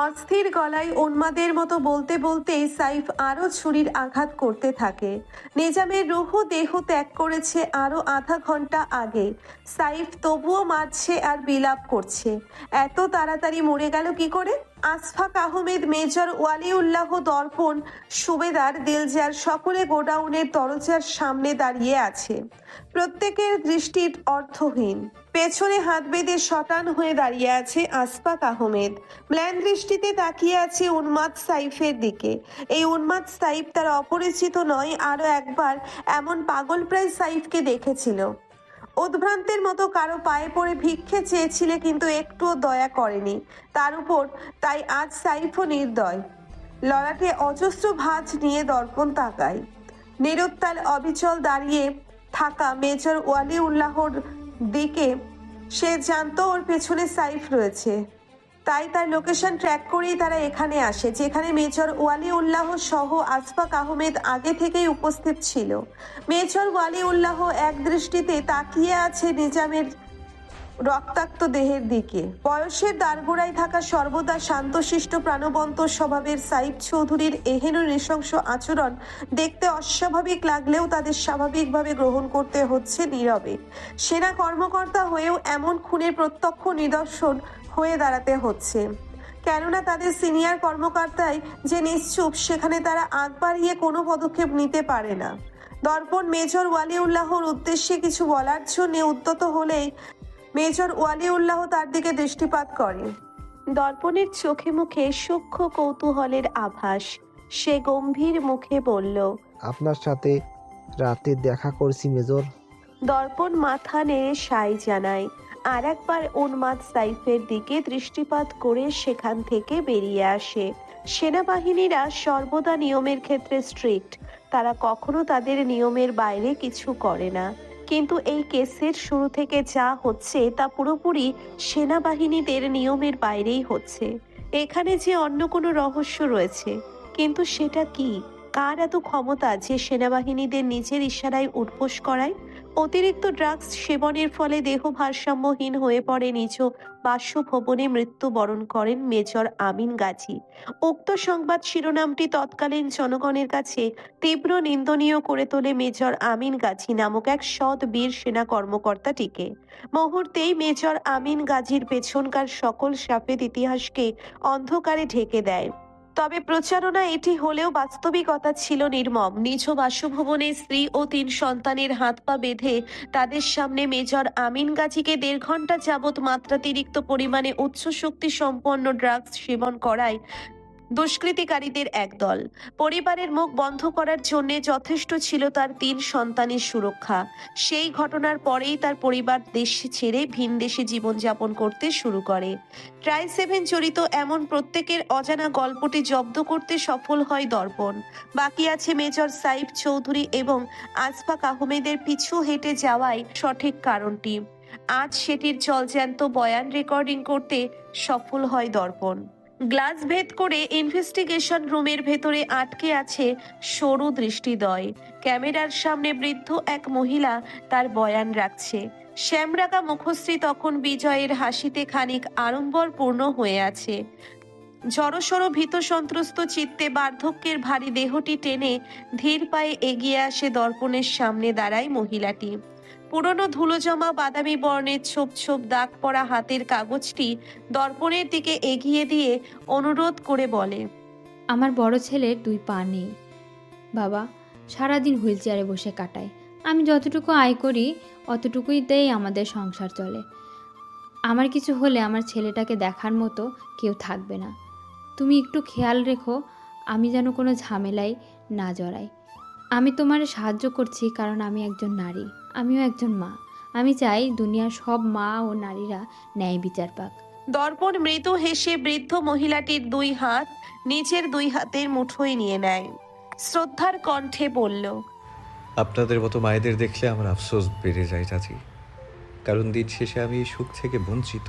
অস্থির গলায় উন্মাদের মতো বলতে বলতেই সাইফ আরও ছুরির আঘাত করতে থাকে। নিজামের রুহু দেহ ত্যাগ করেছে আরও আধা ঘন্টা আগে। সাইফ তবুও মারছে আর বিলাপ করছে, এত তাড়াতাড়ি মরে গেল কি করে? আশফাক আহমেদ, মেজর ওয়ালিউল্লাহ, দর্পণ, সুবেদার, দিলজার সকলে গোডাউনের দরজার সামনে দাঁড়িয়ে আছে। প্রত্যেকের দৃষ্টি অর্থহীন। পেছনে হাত বেঁধে শটান হয়ে দাঁড়িয়ে আছে আশফাক আহমেদ। ম্লান দৃষ্টিতে তাকিয়ে আছে উন্মাদ সাইফের দিকে। এই উন্মাদ সাইফ তার অপরিচিত নয়, আরো একবার এমন পাগলপ্রায় সাইফকে দেখেছিল। উদ্ভ্রান্তের মতো কারো পায়ে পড়ে ভিক্ষে চেয়েছিলে, কিন্তু একটুও দয়া করেনি তার উপর। তাই আজ সাইফও নির্দয়। ললাটে অজস্র ভাঁজ নিয়ে দর্পণ তাকায়। নিরুত্তাল অবিচল দাঁড়িয়ে থাকা মেজর ওয়ালিউল্লাহর দিকে। সে জানতো ওর পেছনে সাইফ রয়েছে, তাই তার লোকেশন ট্র্যাক করেই তারা এখানে আসে, যেখানে মেজর ওয়ালিউল্লাহ সহ আশফাক আহমেদ আগে থেকেই উপস্থিত ছিল। মেজর ওয়ালিউল্লাহ এক দৃষ্টিতে তাকিয়ে আছে নিজামের রক্তাক্ত দেহের দিকে। বয়সের দাঁড়গোড়ায় থাকা সর্বদা শান্তশিষ্ট প্রাণবন্ত স্বভাবের সাইফ চৌধুরীর এহেন নৃশংস আচরণ দেখতে অস্বাভাবিক লাগলেও তাদের স্বাভাবিকভাবে গ্রহণ করতে হচ্ছে নীরবে। সেনা কর্মকর্তা হয়েও এমন খুনের প্রত্যক্ষ নিদর্শন হয়ে দাঁড়াতে হচ্ছে, কেননা তাদের সিনিয়র কর্মকর্তাই যে নিশ্চুপ, সেখানে তারা আগ বাড়িয়ে কোনো পদক্ষেপ নিতে পারে না। দর্পণ মেজর ওয়ালিউল্লাহর উদ্দেশ্যে কিছু বলার জন্য উদ্যত হলেই মেজর ওয়ালিউল্লাহ তার দিকে দৃষ্টিপাত করে। দর্পণের চোখে মুখে সূক্ষ্ম কৌতূহলের আভাস। সে গম্ভীর মুখে বলল, আপনার সাথে রাতে দেখা করছি মেজর। দর্পণ মাথা নেড়ে সাই জানায়। আর একবার উন্মাদ সাইফের দিকে দৃষ্টিপাত করে সেখান থেকে বেরিয়ে আসে। সেনাবাহিনীরা সর্বদা নিয়মের ক্ষেত্রে স্ট্রিক্ট, তারা কখনো তাদের নিয়মের বাইরে কিছু করে না। কিন্তু এই কেসের শুরু থেকে যা হচ্ছে তা পুরোপুরি সেনাবাহিনীদের নিয়মের বাইরেই হচ্ছে। এখানে যে অন্য কোনো রহস্য রয়েছে, কিন্তু সেটা কি? কার এত ক্ষমতা যে সেনাবাহিনীদের নিজের ইশারায় উঠবোস করায়? অতিরিক্ত ড্রাগস সেবনের ফলে দেহ ভারসাম্যহীন হয়ে পড়ে নিজ বাসভবনে মৃত্যুবরণ করেন মেজর আমিন গাজী। উক্ত সংবাদ শিরোনামটি তৎকালীন জনগণের কাছে তীব্র নিন্দনীয় করে তোলে মেজর আমিন গাজী নামক এক সৎ বীর সেনা কর্মকর্তাটিকে। মুহূর্তেই মেজর আমিন গাজীর পেছনকার সকল সাফেদ ইতিহাসকে অন্ধকারে ঢেকে দেয়। তবে প্রচারণা এটি হলেও বাস্তবিকতা ছিল নির্মম। নিজ বাসভবনে স্ত্রী ও 3 সন্তানের হাত পা বেঁধে তাদের সামনে মেজর আমিন গাজীকে 1.5 ঘন্টা যাবৎ মাত্রাতিরিক্ত পরিমাণে উচ্চ শক্তি সম্পন্ন ড্রাগস সেবন করায় দুষ্কৃতিকারীদের একদল। পরিবারের মুখ বন্ধ করার জন্য যথেষ্ট ছিল তার 3 সন্তানের সুরক্ষা। সেই ঘটনার পরেই তার পরিবার দেশ ছেড়ে ভিন দেশে জীবনযাপন করতে শুরু করে। ট্রাই-7 জড়িত এমন প্রত্যেকের অজানা গল্পটি জব্দ করতে সফল হয় দর্পণ। বাকি আছে মেজর সাইফ চৌধুরী এবং আশফাক আহমেদের পিছু হেঁটে যাওয়াই সঠিক কারণটি। আজ সেটির জলজ্যান্ত বয়ান রেকর্ডিং করতে সফল হয় দর্পণ। গ্লাস ভেদ করে ইনভেস্টিগেশন রুমের ভেতরে আটকে আছে সরু দৃষ্টিদ্বয়। ক্যামেরার সামনে বৃদ্ধ এক মহিলা তার বয়ান রাখছে। শ্যামরাগা মুখশ্রী তখন বিজয়ের হাসিতে খানিক আড়ম্বরপূর্ণ হয়ে আছে। জড়সড় ভীত সন্ত্রস্ত চিত্তে বার্ধক্যের ভারী দেহটি টেনে ধীর পায়ে এগিয়ে আসে দর্পণের সামনে দাঁড়ায় মহিলাটি। পুরনো ধুলোজমা বাদামি বর্ণের ছোপ ছোপ দাগ পড়া হাতের কাগজটি দর্পণের দিকে এগিয়ে দিয়ে অনুরোধ করে বলে, আমার বড় ছেলের 2 পা নেই বাবা, সারাদিন হুইল চেয়ারে বসে কাটায়। আমি যতটুকু আয় করি অতটুকুইতেই আমাদের সংসার চলে। আমার কিছু হলে আমার ছেলেটাকে দেখার মতো কেউ থাকবে না। তুমি একটু খেয়াল রেখো আমি যেন কোনো ঝামেলায় না জড়াই। আমি তোমার সাহায্য করছি কারণ আমি একজন নারী, আমিও একজন মা। আমি চাই দুনিয়ার সব মা ও নারীরা ন্যায় বিচার পাক। দর্পণ মৃদু হেসে বৃদ্ধ মহিলাটির 2 হাত নিচের 2 হাতের মুঠোয় নিয়ে নেয়। শ্রদ্ধার কণ্ঠে বলল, আপনাদের মতো মায়েদের দেখলে আমার আফসোস বেড়ে যায় চাচি, কারণ দিন শেষে আমি এই সুখ থেকে বঞ্চিত।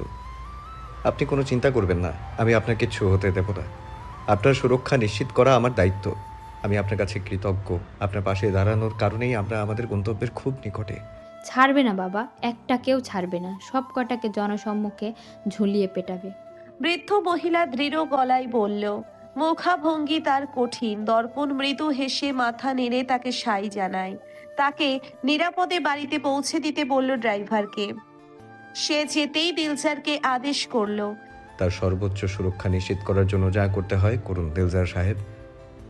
আপনি কোনো চিন্তা করবেন না, আমি আপনাকে কিচ্ছু হতে দেব না। আপনার সুরক্ষা নিশ্চিত করা আমার দায়িত্ব। আমি আপনার কাছে কৃতজ্ঞ। আপনার পাশে দাঁড়ানোর কারণেই আমরা আমাদের গন্তব্যের খুব নিকটে। ছাড়বে না বাবা, একটা কেউ ছাড়বে না, সব কটাকে জনসম্মুখে ঝুলিয়ে পেটাবে। বৃদ্ধ মহিলা দৃঢ় গলায় বলল। মুখাভঙ্গি তার কঠিন। দর্পণ মৃদু হেসে মাথা নেড়ে তাকে সাই জানায়। তাকে নিরাপদে বাড়িতে পৌঁছে দিতে বলল ড্রাইভারকে। সে যেতেই দিলজারকে আদেশ করলো। তার সর্বোচ্চ সুরক্ষা নিশ্চিত করার জন্য যা করতে হয় করুন দিলজার সাহেব,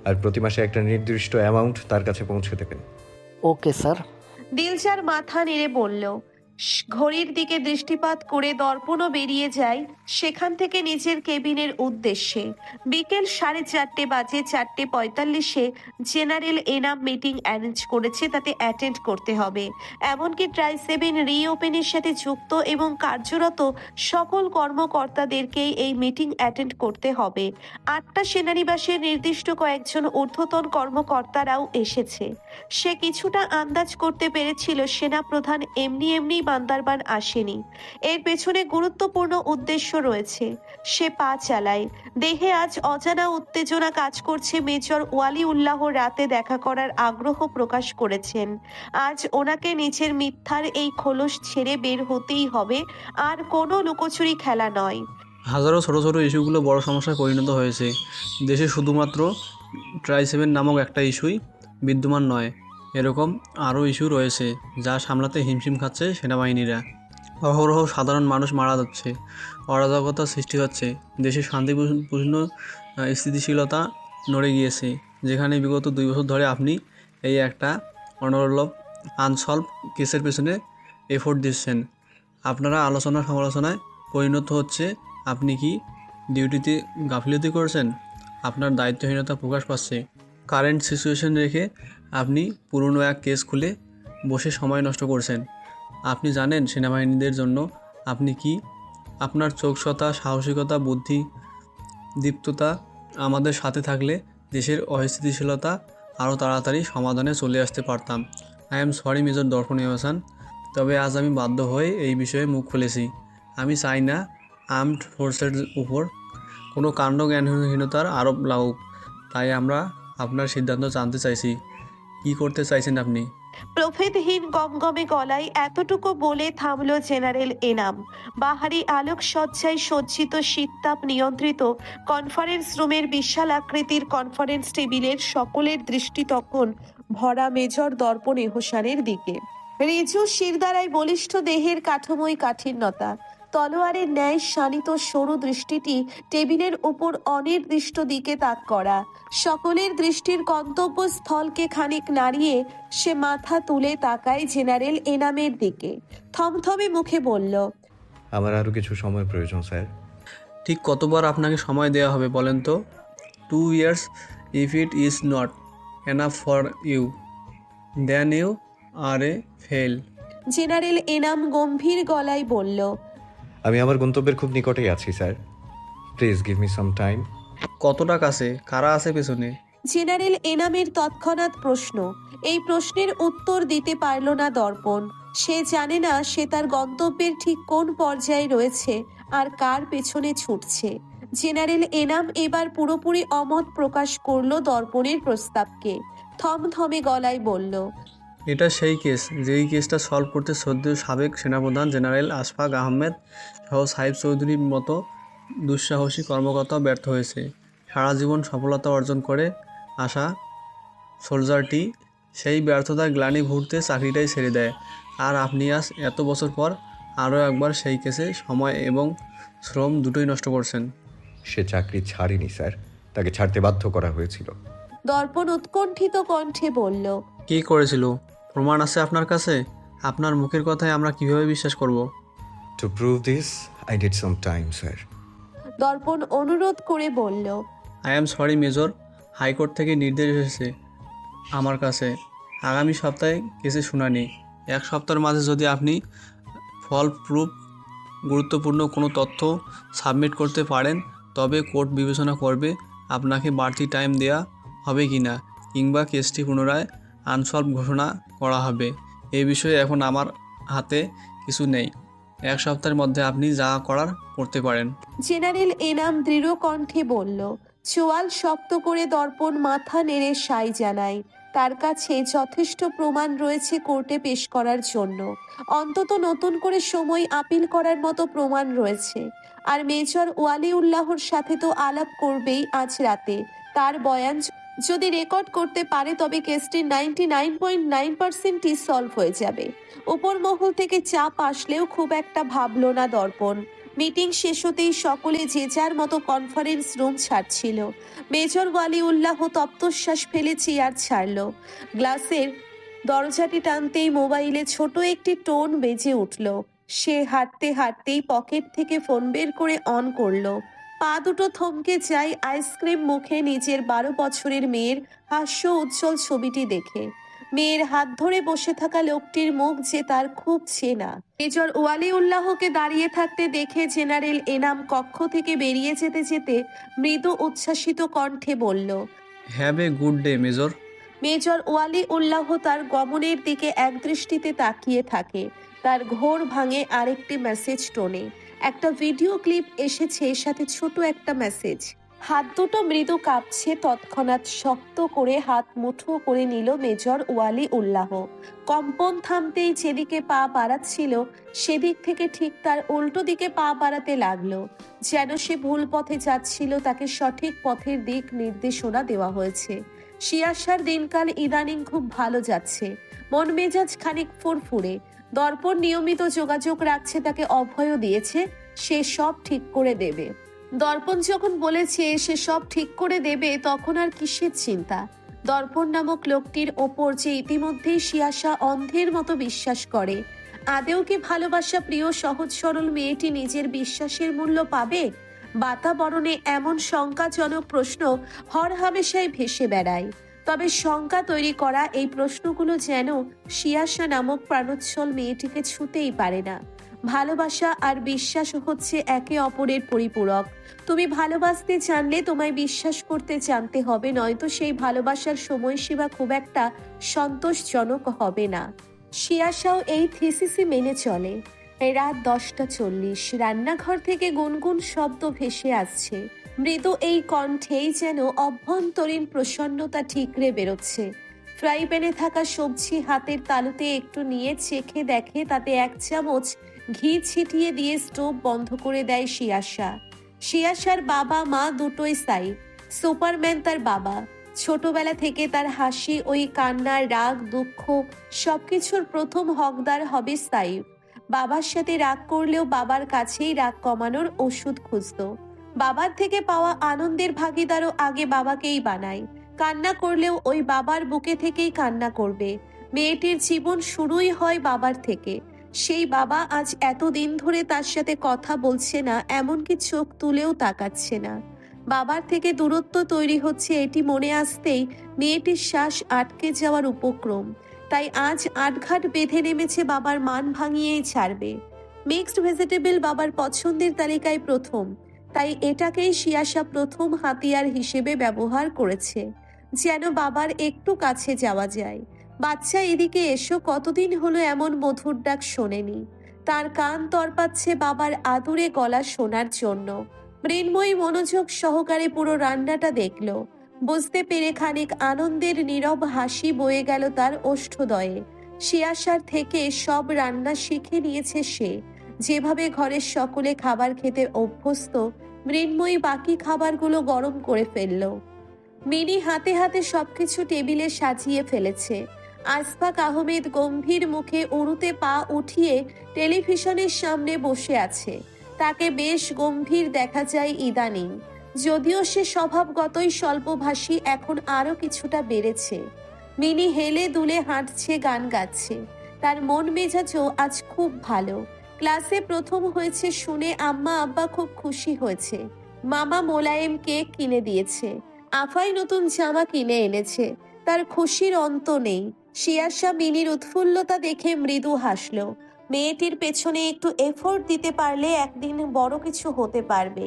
আর প্রতি মাসে একটা নির্দিষ্ট অ্যামাউন্ট তার কাছে পৌঁছে দেবেন। Okay sir. দিলজার মাথা নেড়ে বলল। ঘড়ির দিকে দৃষ্টিপাত করে দর্পণও বেরিয়ে যায় সেখান থেকে নিজের কেবিনের উদ্দেশ্যে। বিকেল 4:30 বাজে। 4:45-এ জেনারেল এনাম মিটিং অ্যারেঞ্জ করেছে, তাতে অ্যাটেন্ড করতে হবে। এমনকি ট্রাই7 রিওপেনের সাথে যুক্ত এবং কার্যরত সকল কর্মকর্তাদেরকেই এই মিটিং অ্যাটেন্ড করতে হবে। 8টা সেনানিবাসের নির্দিষ্ট কয়েকজন ঊর্ধ্বতন কর্মকর্তারাও এসেছে। সে কিছুটা আন্দাজ করতে পেরেছিল সেনাপ্রধান এমনি এমনি বান্দারবান আসেনি। এর পেছনে গুরুত্বপূর্ণ উদ্দেশ্য রয়েছে। সে পা চালায়। দেহে আজ অজানা উত্তেজনা কাজ করছে। মেজর ওয়ালিউল্লাহ রাতে দেখা করার আগ্রহ প্রকাশ করেছেন। আজ ওনাকে নিজের মিথ্যার এই খোলস ছেড়ে বের হতেই হবে, আর কোনো লুকোচুরি খেলা নয়। হাজারো ছোট ছোট ইস্যুগুলো বড় সমস্যায় পরিণত হয়েছে। দেশে শুধুমাত্র ট্রাই7 নামক একটা ইস্যুই বিদ্যমান নয়, এরকম আরও ইস্যু রয়েছে যা সামলাতে হিমশিম খাচ্ছে সেনাবাহিনীরা। অহরহ সাধারণ মানুষ মারা যাচ্ছে, অরাজকতা সৃষ্টি হচ্ছে, দেশের শান্তিপূর্ণ স্থিতিশীলতা নড়ে গিয়েছে। যেখানে বিগত 2 বছর ধরে আপনি এই একটা অনবরত আনসলভ কেসের পেছনে এফোর্ট দিচ্ছেন, আপনারা আলোচনা সমালোচনায় পরিণত হচ্ছে। আপনি কি ডিউটিতে গাফিলতি করছেন? আপনার দায়িত্বহীনতা প্রকাশ পাচ্ছে। কারেন্ট সিচুয়েশন রেখে আপনি পুরনো এক কেস খুলে বসে সময় নষ্ট করছেন। আপনি জানেন সেনাবাহিনীদের জন্য আপনি কি? আপনার চোখসতা, সাহসিকতা, বুদ্ধি, দীপ্ততা আমাদের সাথে থাকলে দেশের অস্থিতিশীলতা আরও তাড়াতাড়ি সমাধানে চলে আসতে পারতাম। আই এম সরি মেজর দর্পণ হাসান, তবে আজ আমি বাধ্য হয়ে এই বিষয়ে মুখ খুলেছি। আমি চাই না আর্মড ফোর্সের উপর কোনো কাণ্ডজ্ঞানহীনতার আরোপ লাগুক, তাই আমরা আপনার সিদ্ধান্ত জানতে চাইছি। কি করতে চাইছেন আপনি? প্রভেদহীন গমগমে গলায় এতটুকু বলে থামল জেনারেল এনাম। বাহারি আলোকসজ্জায় সজ্জিত শীততাপ নিয়ন্ত্রিত কনফারেন্স রুমের বিশাল আকৃতির কনফারেন্স টেবিলের সকলের দৃষ্টি তখন ভরা মেজর দর্পণ এহসানের দিকে। রিজু শিরদাঁড়ায় বলিষ্ঠ দেহের কাঠামোয় কাঠিন্যতা, তলোয়ারের ন্যায় শানিত সরু দৃষ্টিটি টেবিলের উপর অনির্দিষ্ট দিকে তাক করা। সকলের দৃষ্টির গন্তব্যস্থলকে খানিক নাড়িয়ে সে মাথা তুলে তাকায় জেনারেল এনামের দিকে। থমথমে মুখে বলল। আমার আরও কিছু সময় প্রয়োজন স্যার। ঠিক কতবার আপনাকে সময় দেওয়া হবে বলেন তো? 2 years. If it is not enough for you, then you are a fail. General Enam গম্ভীর গলায় বলল। আমি আমার গন্তব্যের খুব নিকটেই আছি sir, please give me some time. কতটা কাছে? কারা আছে পেছনে? জেনারেল এনামের তৎক্ষণাৎ প্রশ্ন। এই প্রশ্নের উত্তর দিতে পারল না দর্পণ। সে জানে না সে তার গন্তব্যের ঠিক কোন পর্যায়ে রয়েছে আর কার পেছনে ছুটছে। জেনারেল এনাম এবার পুরোপুরি অমত প্রকাশ করলো দর্পণের প্রস্তাবকে। থমথমে গলায় বলল। এটা সেই কেস যেই কেসটা সলভ করতে শ্রদ্ধেয় সাবেক সেনাপ্রধান জেনারেল আশফাক আহমেদ সহ সাহিব চৌধুরীর মতো দুঃসাহসী কর্মকর্তা ব্যর্থ হয়েছে। সারা জীবন সফলতা অর্জন করে আসা সোলজারটি সেই ব্যর্থতার গ্লানি ভুগতে চাকরিটাই ছেড়ে দেয়, আর আপনি আজ এত বছর পর আরও একবার সেই কেসে সময় এবং শ্রম দুটোই নষ্ট করছেন। সে চাকরি ছাড়েনি স্যার, তাকে ছাড়তে বাধ্য করা হয়েছিল। দর্পণ উৎকণ্ঠিত কণ্ঠে বলল। কী করেছিল? প্রমাণ আছে আপনার কাছে? আপনার মুখের কথায় আমরা কিভাবে বিশ্বাস করব? To prove this I need some time sir. দর্পণ অনুরোধ করে বলল। I am sorry major, high court থেকে নির্দেশ এসেছে আমার কাছে। আগামী সপ্তাহে কেসে শুনানি। 1 সপ্তাহের মাঝে যদি আপনি ফল প্রুফ গুরুত্বপূর্ণ কোনো তথ্য সাবমিট করতে পারেন, তবে কোর্ট বিবেচনা করবে আপনাকে বাড়তি টাইম দেয়া হবে কি না, কিংবা কেসটি পুনরায় আনসলভ ঘোষণা করা হবে। এই বিষয়ে এখন আমার হাতে কিছু নেই। 1 সপ্তাহের মধ্যে আপনি যা করার করতে পারেন। জেনারেল এনাম দৃঢ় কণ্ঠে বলল। চোয়াল শক্ত করে দর্পণ মাথা নেড়ে সাই জানায়। তার কাছে যথেষ্ট প্রমাণ রয়েছে কোর্টে পেশ করার জন্য। অন্তত নতুন করে সময় আপিল করার মতো প্রমাণ রয়েছে। আর মেজর ওয়ালিউল্লাহর সাথে তো আলাপ করবেই আজ রাতে। তার বয়ান যদি রেকর্ড করতে পারে তবে কেসটি 99.9%ই সলভ হয়ে যাবে। উপর মহল থেকে চাপ আসলেও খুব একটা ভাবলো না দর্পণ। মিটিং শেষ হতেই সকলে যে যার মতো কনফারেন্স রুম ছাড়ছিল। মেজর ওয়ালিউল্লাহ তপ্তশ্বাস ফেলে চেয়ার ছাড়ল। গ্লাসের দরজাটি টানতেই মোবাইলে ছোট একটি টোন বেজে উঠল। সে হাঁটতে হাঁটতেই পকেট থেকে ফোন বের করে অন করলো। পা দুটো থমকে যায় আইসক্রিম মুখে নিজের 12 বছরের মেয়ের হাস্য উজ্জ্বল ছবিটি দেখে। মেয়ের হাত ধরে বসে থাকা লোকটির মুখ যে তার খুব চেনা। মেজর ওয়ালিউল্লাহকে দাঁড়িয়ে থাকতে দেখে জেনারেল এনাম কক্ষ থেকে বেরিয়ে যেতে যেতে মৃদু উচ্ছ্বাসিত কণ্ঠে বলল, have a good day major. Major Waliullah তার গমনের দিকে একদৃষ্টিতে তাকিয়ে থাকে। তার ঘোর ভাঙে আরেকটি মেসেজ টোনে। একটা ভিডিও ক্লিপ এসেছে, সাথে ছোট একটা মেসেজ। হাত দুটো মৃদু কাঁপছে। তৎক্ষণাৎ শক্ত করে হাত মুঠো করে নিল মেজর ওয়ালিউল্লাহ। কম্পন থামতেই যেদিকে পা বাড়াচ্ছিল সেদিক থেকে ঠিক তার উল্টো দিকে পা বাড়াতে লাগলো, যেন সে ভুল পথে যাচ্ছিল, তাকে সঠিক পথের দিক নির্দেশনা দেওয়া হয়েছে। শিয়াশার দিনকাল ইদানিং খুব ভালো যাচ্ছে। মন মেজাজ খানিক ফুরফুরে। দর্পণ নিয়মিত যোগাযোগ রাখছে, তাকে অভয়ও দিয়েছে সে সব ঠিক করে দেবে। দর্পণ যখন বলেছে সে সব ঠিক করে দেবে তখন আর কিসের চিন্তা। দর্পণ নামক লোকটির ওপর যে ইতিমধ্যেই শিয়াশা অন্ধের মতো বিশ্বাস করে, আদেও কি ভালোবাসা প্রিয় সহজ সরল মেয়েটি নিজের বিশ্বাসের মূল্য পাবে? বাতাবরণে এমন শঙ্কাজনক প্রশ্ন হরহামেশাই ভেসে বেড়ায়। তবে শঙ্কা তৈরি করা এই প্রশ্নগুলো যেন শিয়াশা নামক প্রাণোচ্ছল মেয়েটিকে ছুঁতেই পারে না। ভালোবাসা আর বিশ্বাস হচ্ছে একে অপরের পরিপূরক। তুমি ভালোবাসতে জানলে তোমায় বিশ্বাস করতে জানতে হবে, নয়তো সেই ভালোবাসার সময়সীমা খুব একটা সন্তোষজনক হবে না। শিয়াশাও এই থিসিসই মেনে চলে। রাত 10:40। রান্নাঘর থেকে গুনগুন শব্দ ভেসে আসছে। মৃদু এই কণ্ঠেই যেন অভ্যন্তরীণ প্রসন্নতা ঠিকরে বেরোচ্ছে। ফ্রাই প্যানে থাকা সবজি হাতের তালুতে একটু নিয়ে চেখে দেখে, তাতে 1 চামচ ঘি ছিটিয়ে দিয়ে স্টোভ বন্ধ করে দেয় শিয়াশা। শিয়াশার বাবা মা দুটোই সাই। সুপারম্যান তার বাবা। ছোটবেলা থেকে তার হাসি, ওই কান্নার রাগ দুঃখ সবকিছুর প্রথম হকদার হবে সাইফ। বাবার সাথে রাগ করলেও বাবার কাছেই রাগ কমানোর ওষুধ খুঁজত। বাবার থেকে পাওয়া আনন্দের ভাগিদারও আগে বাবাকেই বানায়। কান্না করলেও ওই বাবার বুকে থেকেই কান্না করবে। মেয়েটির জীবন শুরুই হয় বাবার থেকে। সেই বাবা আজ এতদিন ধরে তার সাথে কথা বলছে না, এমনকি চোখ তুলেও তাকাচ্ছে না। বাবার থেকে দূরত্ব তৈরি হচ্ছে এটি মনে আসতেই মেয়েটির শ্বাস আটকে যাওয়ার উপক্রম। তাই আজ আটঘাট বেঁধে নেমেছে বাবার মান ভাঙিয়েই ছাড়বে। মিক্সড ভেজিটেবল বাবার পছন্দের তালিকায় প্রথম, তাই এটাকেই শিয়াশা প্রথম হাতিয়ার হিসেবে ব্যবহার করেছে, যেন বাবার একটু কাছে যাওয়া যায়। বাচ্চা এদিকে এসো, কতদিন হলো এমন মধুর ডাক শোনেনি। তার কান তরপাচ্ছে বাবার আদুরে গলা শোনার জন্য। মৃন্ময়ী মনোযোগ সহকারে পুরো রান্নাটা দেখল। বুঝতে পেরে খানিক আনন্দের নীরব হাসি বয়ে গেল তার ওষ্ঠদয়ে। শিয়াশার থেকে সব রান্না শিখে নিয়েছে সে। যেভাবে ঘরের সকলে খাবার খেতে অভ্যস্ত, মৃন্ময়ী বাকি খাবারগুলো গরম করে ফেলল। মিনি হাতে হাতে সবকিছু টেবিলে সাজিয়ে ফেলেছে। আসফাক আহমেদ গম্ভীর মুখে উড়ুতে পা উঠিয়ে টেলিভিশনের সামনে বসে আছে। তাকে বেশ গম্ভীর দেখা যায় ইদানিং। যদিও সে স্বভাবগতই স্বল্পভাষী, এখন আরো কিছুটা বেড়েছে। মিনি হেলে দুলে হাঁটছে, গান গাচ্ছে। তার মন মেজাজও আজ খুব ভালো। ক্লাসে প্রথম হয়েছে শুনে আম্মা আব্বা খুব খুশি হয়েছে। মামা মোলায়েম কেক কিনে দিয়েছে। আফাই নতুন জামা কিনে এনেছে। তার খুশির অন্ত নেই। শিয়াশা মিনির উৎফুল্লতা দেখে মৃদু হাসল। মেয়েটির পেছনে একটু এফোর্ট দিতে পারলে একদিন বড় কিছু হতে পারবে।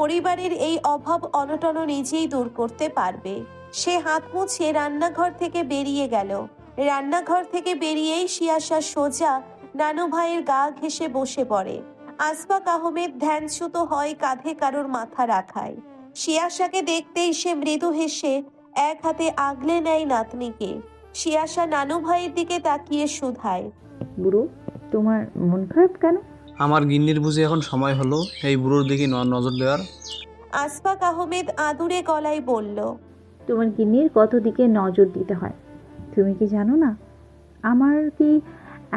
পরিবারের এই অভাব অনটন নিজেই দূর করতে পারবে। সে হাত মুছে রান্নাঘর থেকে বেরিয়ে গেল। রান্নাঘর থেকে বেরিয়েই শিয়াশা সোজা নানু ভাইয়ের গা ঘেঁষে বসে পড়ে। আসফাক আহমেদ ধ্যানচ্যুত হয় কাঁধে কারোর মাথা রাখায়। শিয়াশাকে দেখতেই সে মৃদু হেসে এক হাতে আগলে নেয় নাতনিকে। শিয়াশা নানু ভাইয়ের দিকে তাকিয়ে শুধায়, বুড়ো, তোমার মন খারাপ কেন? আমার গিন্নির বুঝি এখন সময় হলো এই বুড়োর দিকে নজর দেওয়ার? আশফাক আহমেদ আদুরে গলায় বলল, তোমার গিন্নির কত দিকে নজর দিতে হয় তুমি কি জানো না? আমার কি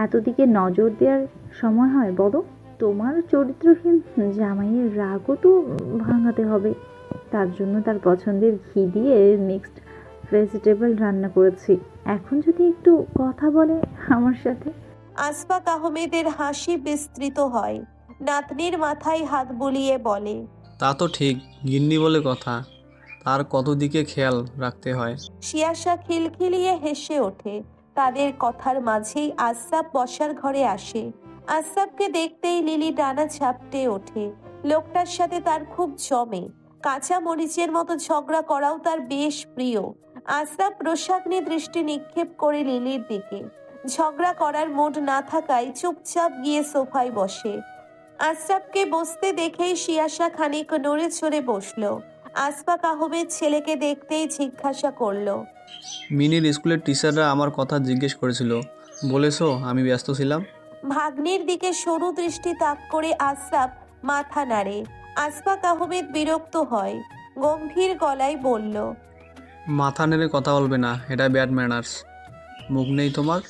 এত দিকে নজর দেওয়ার সময় হয় বলো? তোমার চরিত্রহীন জামাইয়ের রাগও তো ভাঙাতে হবে। তার জন্য তার পছন্দের ঘি দিয়ে মিক্সড ভেজিটেবল রান্না করেছি। এখন যদি একটু কথা বলে আমার সাথে। আশফাক আহমেদের হাসি বিস্তৃত হয়। নাতনির মাথায় হাত বুলিয়ে বলে, তা তো ঠিক, গিন্নি বলে কথা, তার কত দিকে খেয়াল রাখতে হয়। শিয়াশা খিলখিলিয়ে হেসে ওঠে। তাদের কথার মাঝেই আশরাফ বসার ঘরে আসে। আশরাফকে দেখতেই লিলি ডানা ঝাপটে ওঠে। লোকটার সাথে তার খুব জমে। কাঁচা মরিচের মতো ঝগড়া করাও তার বেশ প্রিয়। আশরাফ রোষাগ্নি দৃষ্টি নিক্ষেপ করে লিলির দিকে। ঝগড়া করার মুড না থাকায় চুপচাপ গিয়ে সোফায় বসে। আশরাফকে বসতে দেখেই শিয়াশা খানিক নড়ে চড়ে বসলো। আশফাক আহমেদ ছেলেকে দেখতেই জিজ্ঞাসা করলো, মিনির স্কুলের টিচাররা আমার কথা জিজ্ঞেস করেছিল, বলেছো আমি ব্যস্ত ছিলাম। ভাগ্নির দিকে সরু দৃষ্টি তাক করে আশরাফ মাথা নাড়ে। আশফাক আহমেদ বিরক্ত হয়, গম্ভীর গলায় বলল, মাথা নেড়ে কথা বলবে না, এটা ব্যাড ম্যানার্স। মুখ নেই তোমার?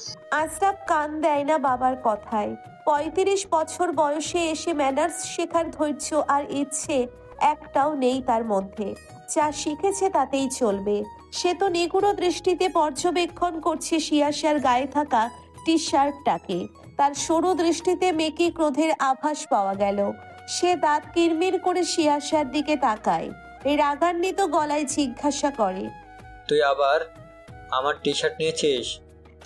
আশরাফ কান দেয় না বাবার কথায়। ৩৫ বছর বয়সে এসে ম্যানার্স শেখার ধৈর্য আর ইচ্ছে একটাও নেই তার মধ্যে। যা শিখেছে তাতেই চলবে। সে তো নিগুড় দৃষ্টিতে পর্যবেক্ষণ করছে শিয়াশার গায়ে থাকা টি শার্টটাকে। তার সরু দৃষ্টিতে মেকি ক্রোধের আভাস পাওয়া গেল। সে দাঁত কিরমির করে শিয়াশার দিকে তাকায়। এই রাগান্বিত গলায় জিজ্ঞাসা করে, তুই আবার আমার টি শার্ট নিয়েছিস?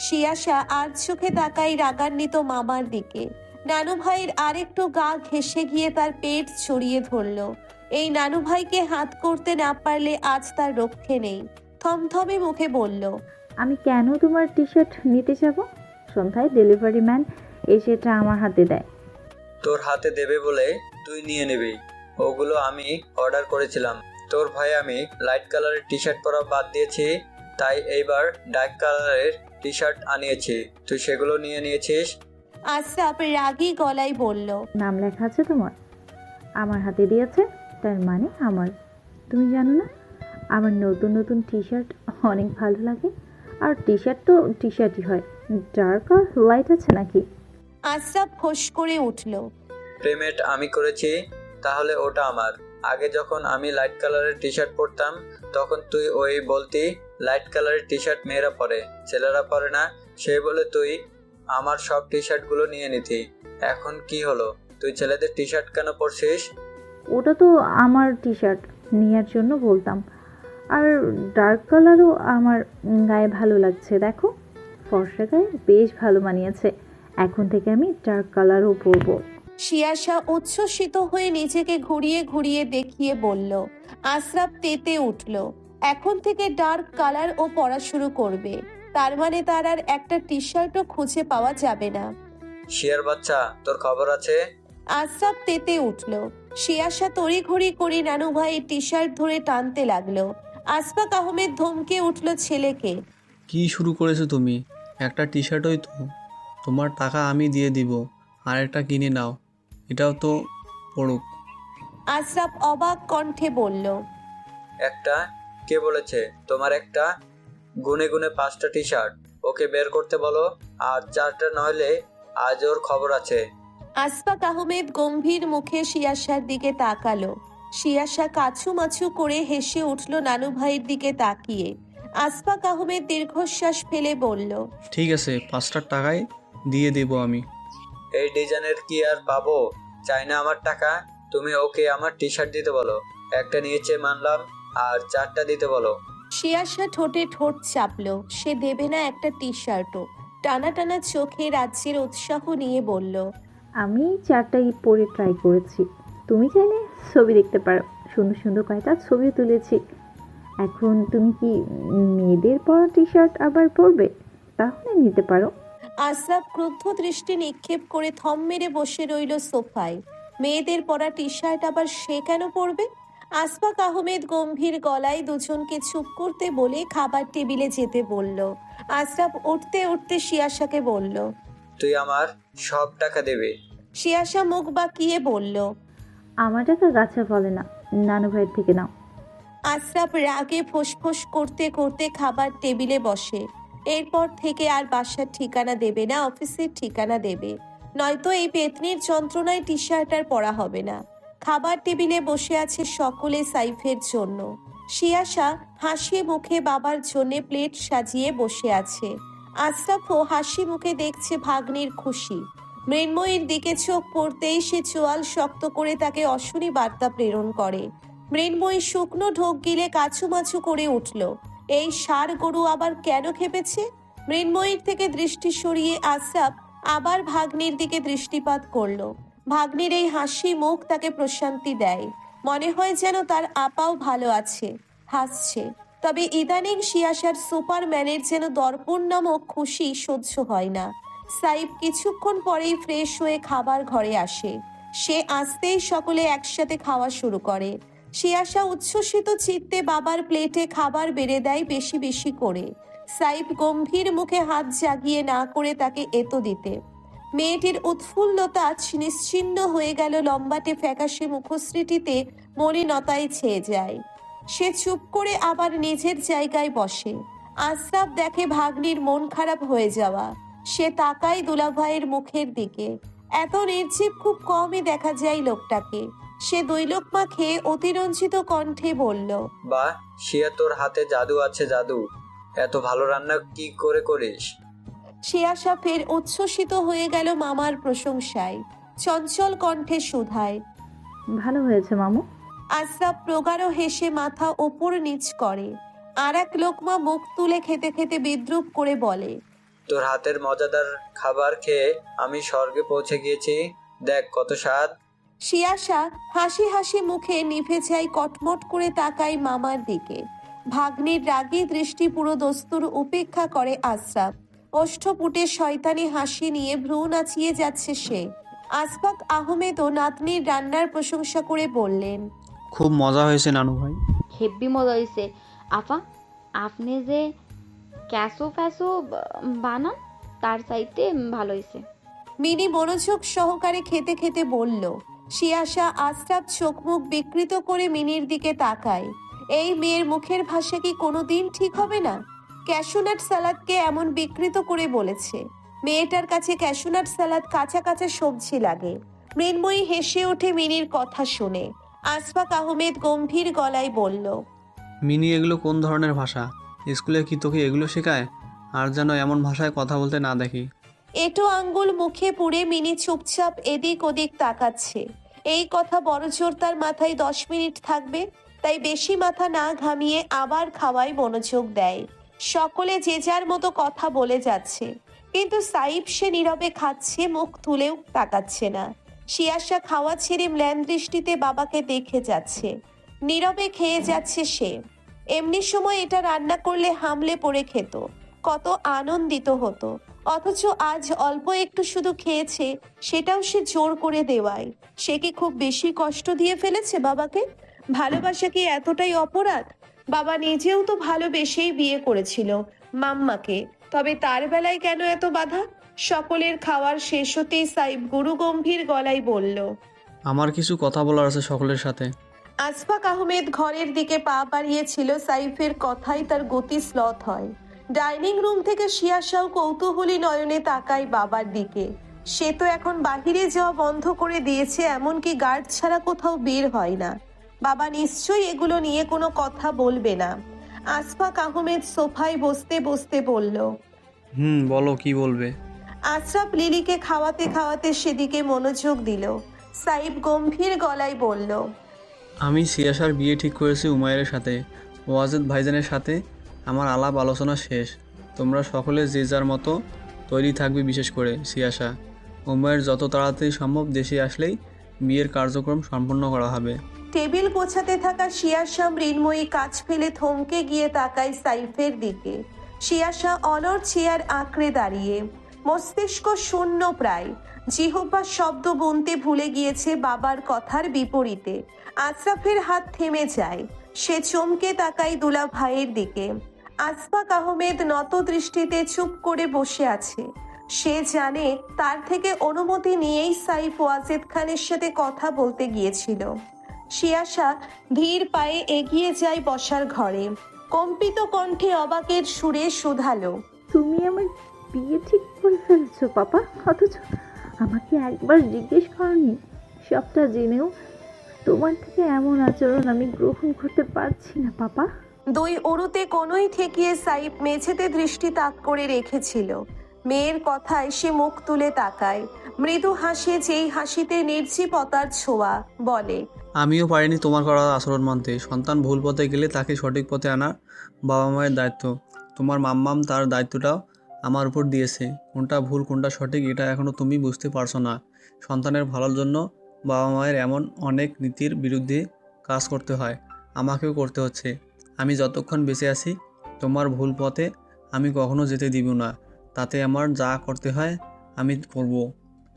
শিয়াশা আর চোখে তাকাই রাগান্বিত মামার দিকে। নানু ভাইয়ের আরেকটু গা ঘেঁষে গিয়ে তার পেট ছড়িয়ে ধরল। এই নানু ভাইকে হাত করতে না পারলে আজ তার রক্ষে নেই। থমথমে মুখে বলল, আমি কেন তোমার টি শার্ট নিতে যাব? সন্ধ্যায় ডেলিভারি ম্যান এসে এটা আমার হাতে দেয়। তোর হাতে দেবে বলে তুই নিয়ে নিবি। ওগুলো আমি অর্ডার করেছিলাম। তোর ভাই আমি লাইট কালারের টি শার্ট পরা বাদ দিয়েছি, তাই এইবার ডার্ক কালারের টি শার্ট আনিয়েছি। তুই সেগুলো নিয়ে নিয়েছিস। আশরাফ রাগী গলায় বলল, নাম লেখা আছে তোমার, আমার হাতে দিয়েছে, তার মানে আমার। তুমি জানো না আমার নতুন নতুন টি শার্ট অনেক ভালো লাগে? আর টি শার্ট তো টি শার্টই হয়, ডার্ক আর লাইট আছে নাকি? আশরাফ ফোঁস করে উঠল। পেমেন্ট আমি করেছি, তাহলে ওটা আমার। আগে যখন আমি লাইট কালারের টি শার্ট পরতাম তখন তুই ওই বলতি লাইট কালারের টি শার্ট মেয়েরা পরে, ছেলেরা পরে না। সেই বলে তুই আমার সব টি শার্টগুলো নিয়ে নিতি। এখন কি হলো, তুই ছেলেদের টি শার্ট কেন পরছিস? ওটা তো আমার টি শার্ট, নেওয়ার জন্য বলতাম। আর ডার্ক কালারও আমার গায়ে ভালো লাগছে, দেখো ফর্সা গায়ে বেশ ভালো মানিয়েছে। এখন থেকে আমি ডার্ক কালারও পরবো। শিয়াশা উচ্ছ্বসিত হয়ে নিজেকে ঘুরিয়ে ঘুরিয়ে দেখিয়ে বলল। আশরাফ তেতে উঠল। এখন থেকে ডার্ক কালার ও পরা শুরু করবে। তার মানে তার আর একটা টি শার্টও খুঁজে পাওয়া যাবে না। শিয়ার বাচ্চা, তোর খবর আছে? আশরাফ তেতে উঠল। শিয়াশা তড়িঘড়ি করে নানু ভাইয়ের টি শার্ট ধরে টানতে লাগলো। আশফাক আহমেদ ধমকে উঠল ছেলেকে। কি শুরু করেছো তুমি? একটা টি শার্টই তো, তোমার টাকা আমি দিয়ে দিব, আর একটা কিনে নাও, এটাও তো পড়ুক। আশরাফ অবাক কণ্ঠে বলল, একটা? কে বলেছে তোমার একটা? গুনে গুনে 5টা টি শার্ট, ওকে বের করতে বলো। আর 4টা নইলে আজ ওর খবর আছে। আশফাক আহমেদ গম্ভীর মুখে শিয়াশার দিকে তাকালো। শিয়াশা কাছু মাছু করে হেসে উঠল নানু ভাইয়ের দিকে তাকিয়ে। আশফাক আহমেদ দীর্ঘশ্বাস ফেলে বলল, ঠিক আছে, 5টার টাকায় দিয়ে দেবো আমি। এই ডিজাইনের কি আর পাবো? চাই না আমার টাকা। তুমি ওকে আমার টি শার্ট দিতে বলো। একটা নিয়েছে মানলাম, আর 4টা দিতে বলো। শিয়াশা ঠোঁটে ঠোঁট চাপলো। সে দেবে না একটা টি শার্টও। টানা টানা চোখে রাজ্যের উৎসাহ নিয়ে বলল, আমি 4টাই পরে ট্রাই করেছি, তুমি চাইলে ছবি দেখতে পারো, সুন্দর সুন্দর কয়টা ছবি তুলেছি। এখন তুমি কি মেয়েদের পরা টি শার্ট আবার পরবে? তাহলে নিতে পারো। আশরাফ ক্রুদ্ধ দৃষ্টি নিক্ষেপ করে থম মেরে বসে রইল সোফায়। মেয়েদের পরা টি শার্ট আবার সে কেন পরবে? আসফাক আহমেদ গম্ভীর গলায় দুজনকে চুপ করতে বলে খাবার টেবিলে যেতে বলল। আশরাফ উঠতে উঠতে শিয়াশাকে বলল। তুই আমার সব টাকা দেবে। শিয়াশা মুখ বাঁকিয়ে বলল। আমার টাকা গাছে ফলে না, নানু ভাইয়ের থেকে নাও। আশরাফ রাগে ফোঁসফোঁস করতে করতে খাবার টেবিলে বসে। এরপর থেকে আর বাসার ঠিকানা দেবে না, অফিসের ঠিকানা দেবে, নয়তো এই পেতনির যন্ত্রণায় টি শার্ট আর পরা হবে না। খাবার টেবিলে বসে আছে সকলে সাইফের জন্য। শিয়াশা হাসি মুখে বাবার জন্য প্লেট সাজিয়ে বসে আছে। আশরাফও হাসি মুখে দেখছে ভাগ্নির খুশি। মৃন্ময়ীর দিকে চোখ পড়তেই সে চোয়াল শক্ত করে তাকে অশনি বার্তা প্রেরণ করে। মৃন্ময়ী শুকনো ঢোক গিলে কাছুমাছু করে উঠল। এই ষাঁড় গরু আবার কেন খেপেছে? মৃন্ময়ীর থেকে দৃষ্টি সরিয়ে আশরাফ আবার ভাগ্নির দিকে দৃষ্টিপাত করলো। ভাগ্নির এই হাসি মুখ তাকে প্রশান্তি দেয়। মনে হয় যেন তার আপাও ভালো আছে, হাসছে। তবে ইদানিং শিয়াশার সুপারম্যানের যেন দর্পণ নামক খুশি সহ্য হয় না। সাইফ কিছুক্ষণ পরেই ফ্রেশ হয়ে খাবার ঘরে আসে। সে আসতেই সকলে একসাথে খাওয়া শুরু করে। শিয়াশা উচ্ছ্বসিত চিত্তে বাবার প্লেটে খাবার বেড়ে দেয় বেশি বেশি করে। সাইফ গম্ভীর মুখে হাত জাগিয়ে না করে তাকে এতো দিতে। মেয়েটির উৎফুল্লতা নিশ্চিহ্ন হয়ে গেল লম্বাটে ফ্যাকাশে মুখশ্রীটিতে মলিনতায় ছেয়ে যায়। সে চুপ করে আবার নিজের জায়গায় বসে। আশরাফ দেখে ভাগ্নির মন খারাপ হয়ে যাওয়া। সে তাকায় দুলাভাইয়ের মুখের দিকে। এত নির্জীব খুব কমই দেখা যায় লোকটাকে। সে 2 লোকমা খেয়ে অতিরঞ্জিত কণ্ঠে বলল। বাহ, শিয়া তোর হাতে জাদু আছে, জাদু। এত ভালো রান্না কি করে করিস? শিয়াশা ফের উচ্ছ্বসিত হয়ে গেল মামার প্রশংসায়। চঞ্চল কণ্ঠে শুধায়। ভালো হয়েছে মামু। আশরাফ প্রগাঢ় হেসে মাথা ওপর নিচ করে। আর এক লোকমা মুখ তুলে খেতে খেতে বিদ্রুপ করে বলে। তোর হাতের মজাদার খাবার খেয়ে আমি স্বর্গে পৌঁছে গিয়েছি, দেখ কত স্বাদ। শিয়াশা হাসি হাসি মুখে নিভে যায়, কটমট করে তাকায় মামার দিকে। ভাগ্নির রাগী দৃষ্টি পুরো দস্তুর উপেক্ষা করে আশরাফ। ওষ্ঠপুটে শয়তানি হাসি নিয়ে ভ্রু নাচিয়ে যাচ্ছে সে। আসফাক আহমেদও নাতনির রান্নার প্রশংসা করে বললেন। খুব মজা হয়েছে নানু ভাই। হেব্বি মজা হয়েছে আফা। আপনি যে ক্যাসো ফ্যাসো বানান তার চাইতে ভালো হয়েছে। মিনি মনোযোগ সহকারে খেতে খেতে বলল। শিয়াশা আশরাফ চোখ মুখ বিকৃত করে মিনির দিকে তাকায়। এই মেয়ের মুখের ভাষা কি কোনোদিন ঠিক হবে না? ক্যাশোনাট সালাদকে এমন বিকৃত করে বলেছে। মেয়েটার কাছে ক্যাশোনাট সালাদ কাঁচা কাঁচা সবজি লাগে। মৃন্ময়ী হেসে ওঠে মিনির কথা শুনে। আসফাক আহমেদ গম্ভীর গলায় বলল। মিনি, এগুলো কোন ধরনের ভাষা? স্কুলে কি তোকে এগুলো শেখায়? আর যেন এমন ভাষায় কথা বলতে না দেখি। এটো আঙ্গুল মুখে পুড়ে মিনি চুপচাপ এদিক ওদিক তাকাচ্ছে। এই কথা বড়জোর তার মাথায় 10 মিনিট থাকবে, তাই বেশি মাথা না ঘামিয়ে আবার খাওয়ায় মনোযোগ দেয়। সকলে যে যার মতো কথা বলে যাচ্ছে, কিন্তু সাইফ সে নীরবে খাচ্ছে, মুখ তুলেও তাকাচ্ছে না। শিয়াশা খাওয়া ছেড়ে ম্লান দৃষ্টিতে বাবাকে দেখে যাচ্ছে। নীরবে খেয়ে যাচ্ছে সে। এমনি সময় এটা রান্না করলে হামলে পড়ে খেত, কত আনন্দিত হতো। অথচ আজ অল্প একটু শুধু খেয়েছে, সেটাও সে জোর করে দেওয়ায়। সে কি খুব বেশি কষ্ট দিয়ে ফেলেছে বাবাকে? ভালোবাসা কি এতটাই অপরাধ? বাবা নিজেও তো ভালোবেসেই বিয়ে করেছিল মাম্মাকে, তবে তার বেলায় কেন এত বাধা? সকলের খাওয়ার শেষ হতেই সাইফ গুরু গম্ভীর গলায় বলল। আমার কিছু কথা বলার আছে সকলের সাথে। আসফাক আহমেদ ঘরের দিকে পা বাড়িয়েছিল। সাইফের কথাই তার গতি স্লথ হয়। ডাইনিং রুম থেকে শিয়াশাও কৌতূহলী নয়নে তাকায় বাবার দিকে। সে তো এখন বাহিরে যাওয়া বন্ধ করে দিয়েছে, এমনকি গার্ড ছাড়া কোথাও বের হয় না। বাবা নিশ্চয়ই এগুলো নিয়ে কোনো কথা বলবে না। আসফাক আহমেদ সোফায় বসতে বসতে বলল। বলো কি বলবে। আশরাফ লিলিকে খাওয়াতে খাওয়াতে সেদিকে মনোযোগ দিল। সাইফ গম্ভীর গলায় বলল। আমি সিয়াশার বিয়ে ঠিক করেছি উমায়ের সাথে। ওয়াজেদ ভাইজানের সাথে আমার আলাপ আলোচনা শেষ। তোমরা সকলে যে যার মতো তৈরি থাকবে, বিশেষ করে সিয়াশা। উমায়ের যত তাড়াতাড়ি সম্ভব দেশে আসলেই বিয়ের কার্যক্রম সম্পন্ন করা হবে। টেবিল গোছাতে থাকা শিয়াশা মৃন্ময়ী কাজ ফেলে থমকে গিয়ে তাকায় সাইফের দিকে। শিয়াশা অনড় চেয়ার আঁকড়ে দাঁড়িয়ে। মস্তিষ্ক শূন্য প্রায়। জিহ্বার শব্দ বুনতে ভুলে গিয়েছে বাবার কথার বিপরীতে। আশরাফের হাত থেমে যায়। সে চমকে তাকায় দুলা ভাইয়ের দিকে। আসফাক আহমেদ নত দৃষ্টিতে চুপ করে বসে আছে। সে জানে তার থেকে অনুমতি নিয়েই সাইফ ওয়াজেদ খানের সাথে কথা বলতে গিয়েছিল। শিয়াশা ধীর পায়ে এগিয়ে যায় বসার ঘরে। কম্পিত কণ্ঠে অবাকের সুরে শুধালো, তুমি আমার বিয়ে ঠিক করে ফেলেছো পাপা, অথচ আমাকে একবার জিজ্ঞেস করনি। সবটা জেনেও তোমার থেকে এমন আচরণ আমি গ্রহণ করতে পারছি না পাপা। দুই উরুতে কোনোই ঠেকিয়ে সাইফ মেঝেতে দৃষ্টি তাক করে রেখেছিল। মেয়ের কথায় সে মুখ তুলে তাকায়। মৃদু হাসে, যেই হাসিতে নির্জীবতার ছোঁয়া। বলে, আমিও পারিনি তোমার করা আচরণ মানতে। সন্তান ভুল পথে গেলে তাকে সঠিক পথে আনা বাবা মায়ের দায়িত্ব। তোমার মাম্মাম তার দায়িত্বটাও আমার উপর দিয়েছে। কোনটা ভুল কোনটা সঠিক এটা এখনও তুমি বুঝতে পারছো না। সন্তানের ভালোর জন্য বাবা মায়ের এমন অনেক নীতির বিরুদ্ধে কাজ করতে হয়, আমাকেও করতে হচ্ছে। আমি যতক্ষণ বেঁচে আছি তোমার ভুল পথে আমি কখনো যেতে দিব না। তাতে আমার যা করতে হয় আমি করব।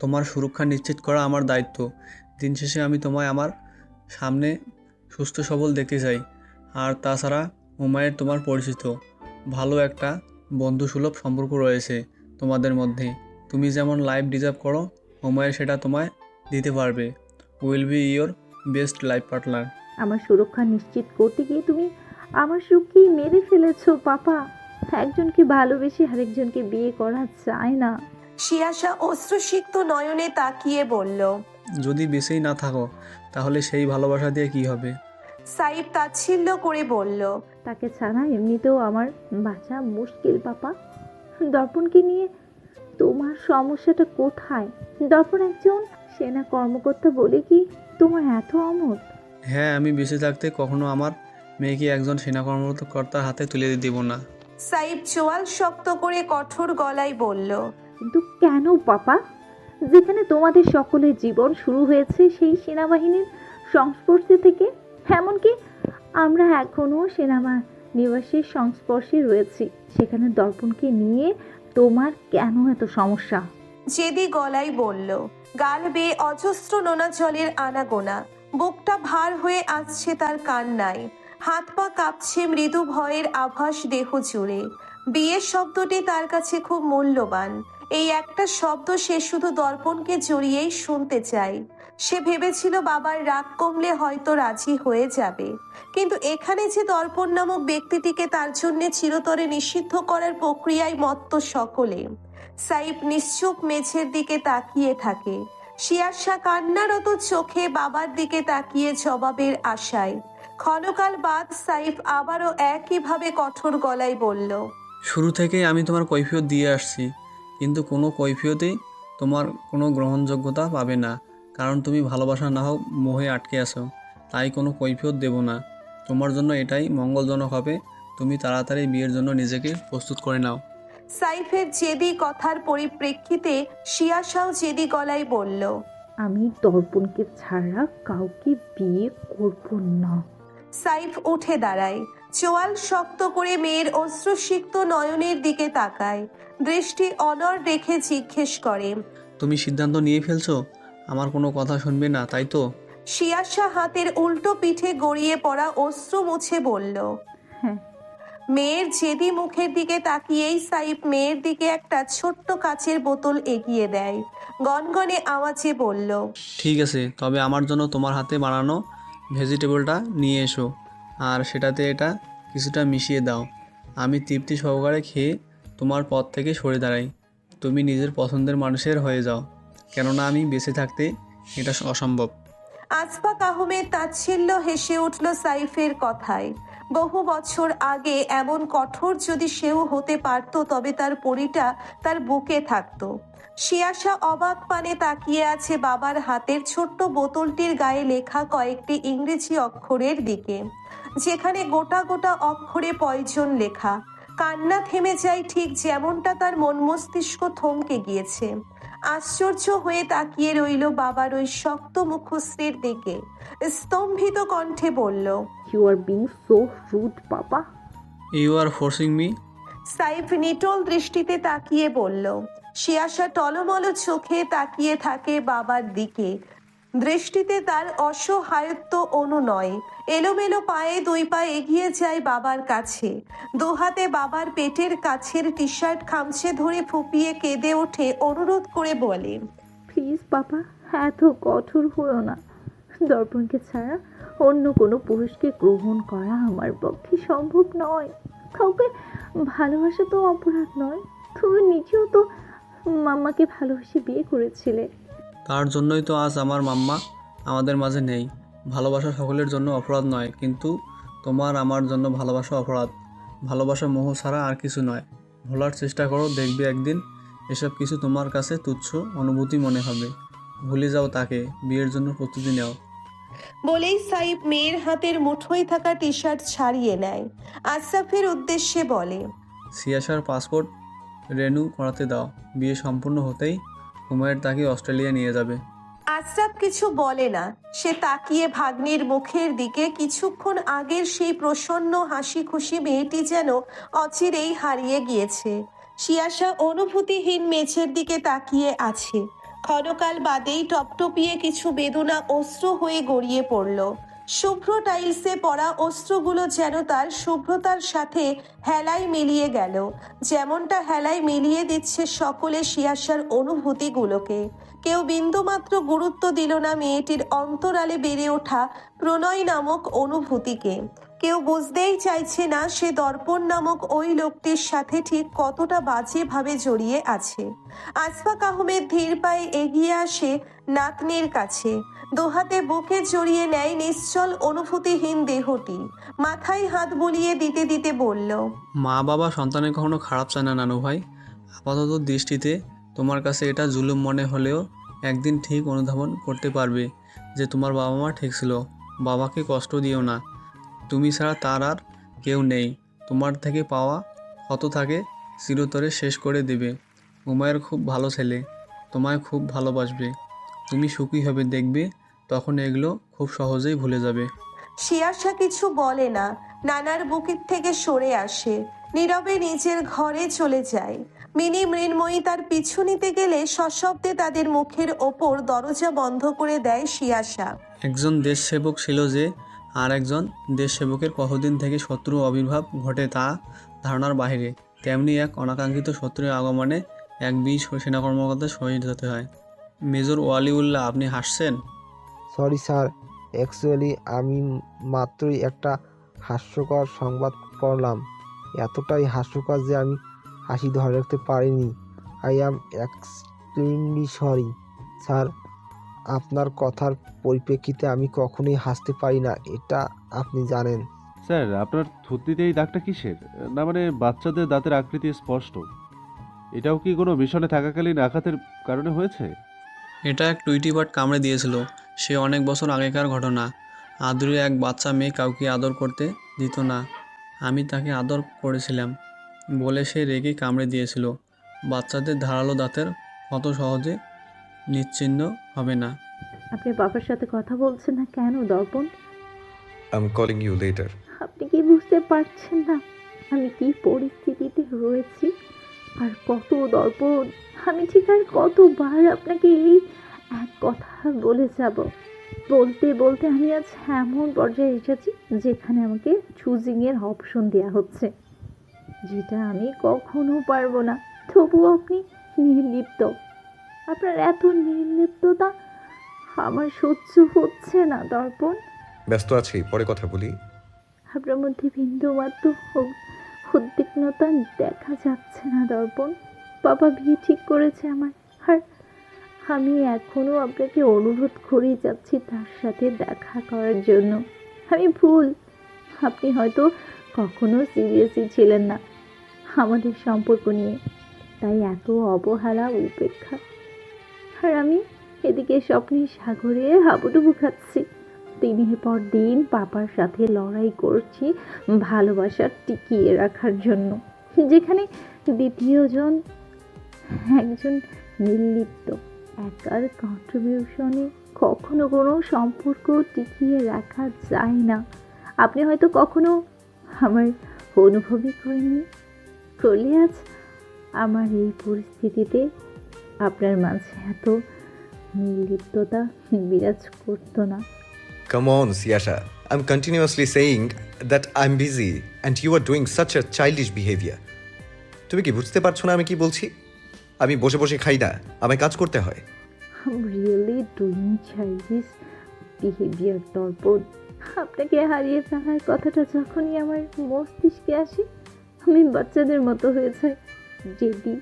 তোমার সুরক্ষা নিশ্চিত করা আমার দায়িত্ব। দিন শেষে আমি তোমায় আমার সামনে সুস্থ সবল দেখতে চাই। আর তাছাড়া উমায়ের তোমার পরিচিত, ভালো একটা বন্ধুসুলভ সম্পর্ক রয়েছে তোমাদের মধ্যে। তুমি যেমন লাইফ ডিজার্ভ করো উমায়ের সেটা তোমায় দিতে পারবে। Will be your best life partner. আমার সুরক্ষা নিশ্চিত করতে গিয়ে তুমি আমার সুখকেই মেরে ফেলেছো পাপা। একজনকে ভালোবেসে আরেকজনকে বিয়ে করা যায় না। শিয়াশা অশ্রুসিক্ত নয়নে তাকিয়ে বলল। যদি বেঁচেই না থাকো তাহলে সেই ভালোবাসা দিয়ে কি হবে? সাইফ তাচ্ছিল্য করে বলল, তাকে ছাড়া এমনিতেও আমার বাঁচা মুশকিল পাপা। দর্পণকে নিয়ে তোমার সমস্যাটা কোথায়? দর্পণ একজন সেনা কর্মকর্তা বলে কি তোমার এত অমত? হ্যাঁ, আমি বেঁচে থাকতে কখনো আমার মেয়েকে একজন সেনা কর্মকর্তার হাতে তুলে দিব না। সাইফ চোয়াল শক্ত করে কঠোর গলায় বলল, কিন্তু কেন পাপা? যেখানে তোমাদের সকলের জীবন শুরু হয়েছে সেই সেনাবাহিনীর সংস্পর্শে থেকে। এমনকি আমরা এখনও সেনানিবাসের সংস্পর্শে রয়েছি। সেখানে দর্পণকে নিয়ে তোমার কেন এত সমস্যা? জেদি গলায় বলল। গাল বেয়ে অজস্র নোনা জলের আনাগোনা। বুকটা ভার হয়ে আসছে তার কান্নায়। হাত পা কাঁপছে, মৃদু ভয়ের আভাস দেহ জুড়ে। বিয়ের শব্দটি তার কাছে খুব মূল্যবান। এই একটা শব্দ সে শুধু দর্পণকে জড়িয়েই শুনতে চায়। সে ভেবেছিল বাবার রাগ কমলে হয়তো রাজি হয়ে যাবে, কিন্তু এখানে যে দর্পণ নামক ব্যক্তিটিকে তার জন্য চিরতরে নিষিদ্ধ করার প্রক্রিয়ায় মত্ত সকলে। সাইফ নিশ্চুপ মেঝের দিকে তাকিয়ে থাকে। শিয়াশা কান্নারত চোখে বাবার দিকে তাকিয়ে জবাবের আশায়। ক্ষণকাল বাদ সাইফ আবারও একইভাবে কঠোর গলায় বলল, শুরু থেকেই আমি তোমার কৈফিয়ত দিয়ে আসছি, কিন্তু কোনো কৈফিয়তেই তোমার কোনো গ্রহণযোগ্যতা পাবে না। কারণ তুমি ভালোবাসা না হোক মোহে আটকে আছো। তাই কোনো কৈফিয়ত দেব না। তোমার জন্য এটাই মঙ্গলজনক হবে। তুমি তাড়াতাড়ি বিয়ের জন্য নিজেকে প্রস্তুত করে নাও। সাইফের জেদি কথার পরিপ্রেক্ষিতে শিয়াশাও জেদি গলায় বলল, আমি দর্পণকে ছাড়া কাউকে বিয়ে করব না। সাইফ উঠে দাঁড়ায়। চোয়াল শক্ত করে মেয়ের অশ্রুসিক্ত নয়নের দিকে তাকায়। দৃষ্টি অনড় রেখে জিজ্ঞেস করে, তুমি সিদ্ধান্ত নিয়ে ফেলছো? আমার কোনো কথা শুনবে না, তাই তো? শিয়াশা হাতের উল্টো পিঠে গড়িয়ে পড়া অশ্রু মুছে বলল। হ্যাঁ। মেয়ের জেদি মুখের দিকে তাকিয়েই সাইফ মেয়ের দিকে একটা ছোট্ট কাচের বোতল এগিয়ে দেয়। গনগনে আওয়াজে বলল, ঠিক আছে, তবে আমার জন্য তোমার হাতে বানানো ভেজিটেবলটা নিয়ে এসো। আর সেটাতে এটা কিছুটা মিশিয়ে দাও। আমি তৃপ্তি সহকারে খেয়ে তোমার পথ থেকে সরে দাঁড়াই। তুমি নিজের পছন্দের মানুষের হয়ে যাও, কেননা আমি বেঁচে থাকতে এটা অসম্ভব। আসফাক আহমেদ তাচ্ছিল্য হেসে উঠল সাইফের কথায়। বহু বছর আগে এমন কঠোর যদি সেও হতে পারত, তবে তার পরিটা তার বুকে থাকতো। শিয়াশা অবাক পানে তাকিয়ে আছে বাবার হাতের ছোট্ট বোতলটির গায়ে লেখা কয়েকটি ইংরেজি অক্ষরের দিকে, যেখানে গোটা গোটা অক্ষরে পয়জন লেখা। কান্না থেমে যায় ঠিক যেমনটা তার মন মস্তিষ্ক থমকে গিয়েছে। আশ্চর্য হয়ে তাকিয়ে রইল বাবার ওই শক্ত মুখশ্রীর দিকে। স্তম্ভিত কণ্ঠে বলল, you are being so rude papa. You are forcing me. Saif নিটল দৃষ্টিতে তাকিয়ে বলল, শিয়াশা টলমল চোখে তাকিয়ে থাকে বাবার দিকে। দৃষ্টিতে তার অসহায়ত্ব অনুনয়। এলোমেলো পায়ে 2 পা এগিয়ে যায় বাবার কাছে। দুহাতে বাবার পেটের কাছের টি শার্ট খামচে ধরে ফুপিয়ে কেঁদে ওঠে, অনুরোধ করে বলে, প্লিজ বাবা, এত কঠোর হলো না। দর্পণকে ছাড়া অন্য কোনো পুরুষকে গ্রহণ করা আমার পক্ষে সম্ভব নয়। কাউকে ভালোবাসা তো অপরাধ নয়। তুমি নিজেও তো মাম্মাকে ভালোবেসে বিয়ে করেছিলে। তার জন্যই তো আজ আমার মাম্মা আমাদের মাঝে নেই। ভালোবাসা সকলের জন্য অপরাধ নয়, কিন্তু তোমার আমার জন্য ভালোবাসা অপরাধ। ভালোবাসা মোহ ছাড়া আর কিছু নয়। ভোলার চেষ্টা করো, দেখবে একদিন এসব কিছু তোমার কাছে তুচ্ছ অনুভূতি মনে হবে। ভুলে যাও তাকে, বিয়ের জন্য প্রস্তুতি নাও। বলেই সাইব মেয়ের হাতের মুঠোয় থাকা টি শার্ট ছাড়িয়ে নেয়। আশরাফের উদ্দেশ্যে বলে, সিয়াসার পাসপোর্ট রেনু করাতে দাও। বিয়ে সম্পূর্ণ হতেই হুমায়ের তাকে অস্ট্রেলিয়া নিয়ে যাবে। আশরাফ কিছু বলে না। সে তাকিয়ে ভাগ্নির মুখের দিকে। কিছুক্ষণ আগের সেই প্রসন্ন হাসি খুশি মেয়েটি যেন অচিরেই হারিয়ে গিয়েছে। শিয়াশা অনুভূতিহীন মেঝের দিকে তাকিয়ে আছে। ক্ষণকাল বাদেই টপটপিয়ে কিছু বেদনা অশ্রু হয়ে গড়িয়ে পড়ল। শুভ্র টাইলসে পড়া অস্ত্রগুলো যেন তার শুভ্রতার সাথে হেলায় মিলিয়ে গেল, যেমনটা হেলায় মিলিয়ে দিচ্ছে সকলে শিয়াশার অনুভূতিগুলোকে। কেউ বিন্দুমাত্র গুরুত্ব দিল না মেয়েটির অন্তরালে বেড়ে ওঠা প্রণয় নামক অনুভূতিকে। কেউ বুঝতেই চাইছে না সে দর্পণ নামক ওই লোকটির সাথে ঠিক কতটা বাজেভাবে জড়িয়ে আছে। আশফাক আহমেদ ধীর পায়ে এগিয়ে আসে নাতনির কাছে। দুহাতে বুকে জড়িয়ে নেয় নিশ্চল অনুভূতিহীন দেহটি। মাথায় হাত বুলিয়ে দিতে দিতে বলল, মা বাবা সন্তানের কখনো খারাপ চায় না নানু ভাই। আপাতত দৃষ্টিতে তোমার কাছে এটা জুলুম মনে হলেও একদিন ঠিক অনুধাবন করতে পারবে যে তোমার বাবা মা ঠিক ছিল। বাবাকে কষ্ট দিও না, তুমি ছাড়া তার আর কেউ নেই। তোমার থেকে পাওয়া কত থাকে চিরতরে শেষ করে দেবে। উমায়ের খুব ভালো ছেলে, তোমায় খুব ভালোবাসবে। তুমি সুখী হবে, দেখবে তখন এগুলো খুব সহজেই ভুলে যাবে। শিয়াশা কিছু বলে না। নানার বুকের থেকে সরে আসে, নীরবে নিজের ঘরে চলে যায়। মিনি মৃন্ময়ী তার পিছু নিতে গেলে সশব্দে তাদের মুখের ওপর দরজা বন্ধ করে দেয় শিয়াশা। একজন দেশ সেবক ছিল যে আর একজন দেশ সেবকের কতদিন থেকে শত্রু আবির্ভাব ঘটে তা ধারণার বাইরে। তেমনি এক অনাকাঙ্ক্ষিত শত্রুর আগমনে এক বীর সেনা কর্মকর্তা শহীদ হতে হয়। মেজর ওয়ালিউল্লাহ, আপনি হাসছেন? সরি স্যার, অ্যাকচুয়ালি আমি মাত্রই একটা হাস্যকর সংবাদ পড়লাম। এতটাই হাস্যকর যে আমি হাসি ধরে রাখতে পারিনি। I am extremely sorry sir. আপনার কথার পরিপ্রেক্ষিতে আমি কখনোই হাসতে পারি না, এটা আপনি জানেন। স্যার, আপনার থুতনিতে এই দাগটা কিসের? না মানে বাচ্চাদের দাঁতের আকৃতি স্পষ্ট। এটাও কি কোনো মিশনে থাকাকালীন আঘাতের কারণে হয়েছে? এটা এক টুইটি বাট কামড়ে দিয়েছিল। সে অনেক বছর আগেকার ঘটনা। আদুরে এক বাচ্চা মেয়ে কাউকে আদর করতে দিত না। আমি তাকে আদর করেছিলাম বলে সে রেগে কামড়ে দিয়েছিল। বাচ্চাদের ধারালো দাঁতের কত সহজে নিশ্চিহ্ন হবে না। আপনি বাবার সাথে কথা বলছেন না কেন Darpan? I am calling you later. আপনি কি বুঝতে পারছেন না আমি কি পরিস্থিতিতে রয়েছি? আর কত দর্পণ, আমি ঠিক আর কতবার আপনাকে এই এক কথা বলে যাব। বলতে বলতে আমি আজ এমন পর্যায়ে এসেছি যেখানে আমাকে চুজিংয়ের অপশন দেওয়া হচ্ছে, যেটা আমি কখনো পারবো না। তবুও আপনি নির্লিপ্ত। আপনার এত নির্লিপ্ততা আমার সহ্য হচ্ছে না দর্পণ। ব্যস্ত আছি, পরে কথা বলি। আপনার মধ্যে বিন্দুমাত্র উদ্বিগ্নতা দেখা যাচ্ছে না দর্পণ। বাবা বিয়ে ঠিক করেছে আমার, আর আমি এখনও আপনাকে অনুরোধ করেই যাচ্ছি তার সাথে দেখা করার জন্য। আমি ভুল, আপনি হয়তো কখনো সিরিয়াসই ছিলেন না আমাদের সম্পর্ক নিয়ে, তাই এত অবহেলা উপেক্ষা। আর আমি এদিকে স্বপ্নের সাগরে হাবুডুবু খাচ্ছি। দিনের পর দিন পাপার সাথে লড়াই করছি ভালোবাসা টিকিয়ে রাখার জন্য, যেখানে দ্বিতীয়জন একজন নির্লিপ্ত একার কন্ট্রিবিউশনে কখনো কোনো সম্পর্ক টিকিয়ে রাখা যায় না। আপনি হয়তো কখনো আমার অনুভবই করেননি, করলে আজ আমার এই পরিস্থিতিতে আপনার মাঝে এত নির্লিপ্ততা বিরাজ করতো না। Come on, Siyasha. I'm continuously saying that I'm busy and you are doing such a childish behavior. তুমি কি বুঝতে পারছো না আমি কি বলছি? আমি বসে বসে খাই না, আমায় কাজ করতে হয়। I'm really doing childish behavior দর্পণ। আপনাকে হারিয়ে ফেলার কথাটা যখনই আমার মস্তিষ্কে আসে আমি বাচ্চাদের মতো হয়ে যাই, জেদি।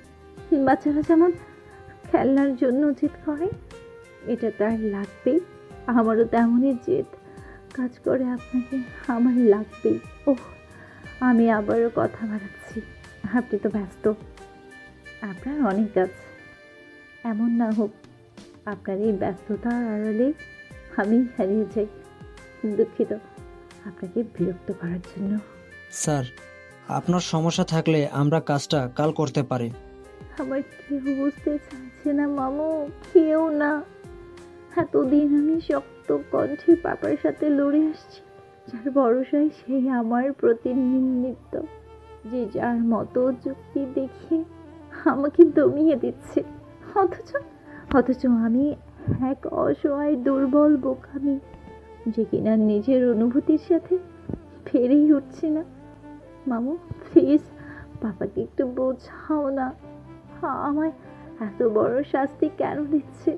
বাচ্চারা যেমন খেলনার জন্য জেদ করে, এটা তার লাগবেই, আমারও তেমনই জেদ কাজ করে আপনাকে আমার লাগবেই। ওহ, আমি আবারও কথা বাড়াচ্ছি, আপনি তো ব্যস্ত, আপনার অনেক কাজ। এমন না হোক আপনার এই ব্যস্ততার আড়ালে আমি হারিয়ে যাই। দুঃখিত আপনাকে বিরক্ত করার জন্য। স্যার, আপনার সমস্যা থাকলে আমরা কাজটা কাল করতে পারি। আমার কেউ বুঝতে চাইছে না মামু, কেউ না। এতদিন আমি শক্ত কণ্ঠে পাপার সাথে লড়ে আসছি, যার ভরসায় সেই আমার প্রতি নির্লিপ্ত, যে যার মতো যুক্তি দেখিয়ে আমাকে দমিয়ে দিচ্ছে। অথচ আমি এক অসহায় দুর্বল বোকামি, যে কিনা নিজের অনুভূতির সাথে ফেরেই উঠছি না। মামু প্লিজ পাপাকে একটু বোঝাও না, আমায় এত বড় শাস্তি কেন দিচ্ছে?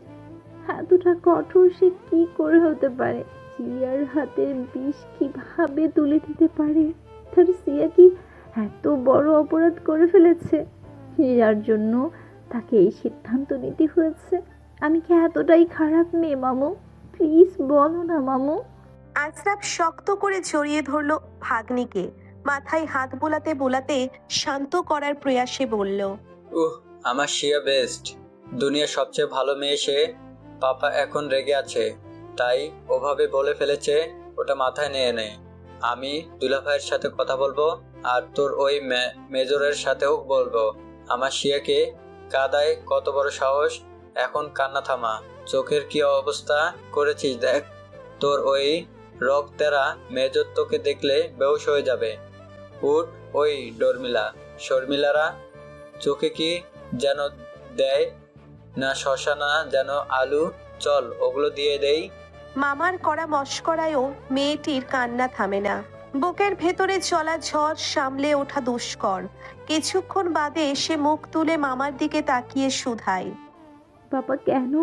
এতটা কঠোর সে কি করে হতে পারে? সিয়ার হাতের বিষ কিভাবে তুলে দিতে পারে? তার সিয়া কি এত বড় অপরাধ করে ফেলেছে যার জন্য তাকে এই সিদ্ধান্ত নিতে হয়েছে? আমি কি এতটাই খারাপ মেয়ে মামু? প্লিজ বলো না মামু। আশরাফ শক্ত করে জড়িয়ে ধরলো ভাগ্নিকে, মাথায় হাত বোলাতে বোলাতে শান্ত করার প্রয়াসে বলল, আমার শিয়া বেস্ট, দুনিয়ার সবচেয়ে ভালো মেয়ে সে। পাপা এখন রেগে আছে, তাই ওভাবে বলে ফেলেছে, ওটা মাথায় নিয়ে নে। আমি দুলাভাইয়ের সাথে কথা বলবো, আর তোর ওই মেজরের সাথেও বলবো। আমার শিয়াকে কাদায় কত বড় সাহস! এখন কান্না থামা, চোখের কি অবস্থা করেছিস দেখ। তোর ওই রক্তেরা মেজর তোকে দেখলে বেহুশ হয়ে যাবে। উঠ, ওই শর্মিলারা চোখে কি যেন দেয় না, শশা না যেন আলু, চল ওগুলো দিয়ে দেই। মামার করা মস্করায়ও মেয়েটির কান্না থামে না। বুকের ভেতরে চলা ঝড় সামলে ওঠা দুষ্কর। কিছুক্ষণ বাদে সে মুখ তুলে মামার দিকে তাকিয়ে শুধায়, পাপা কেন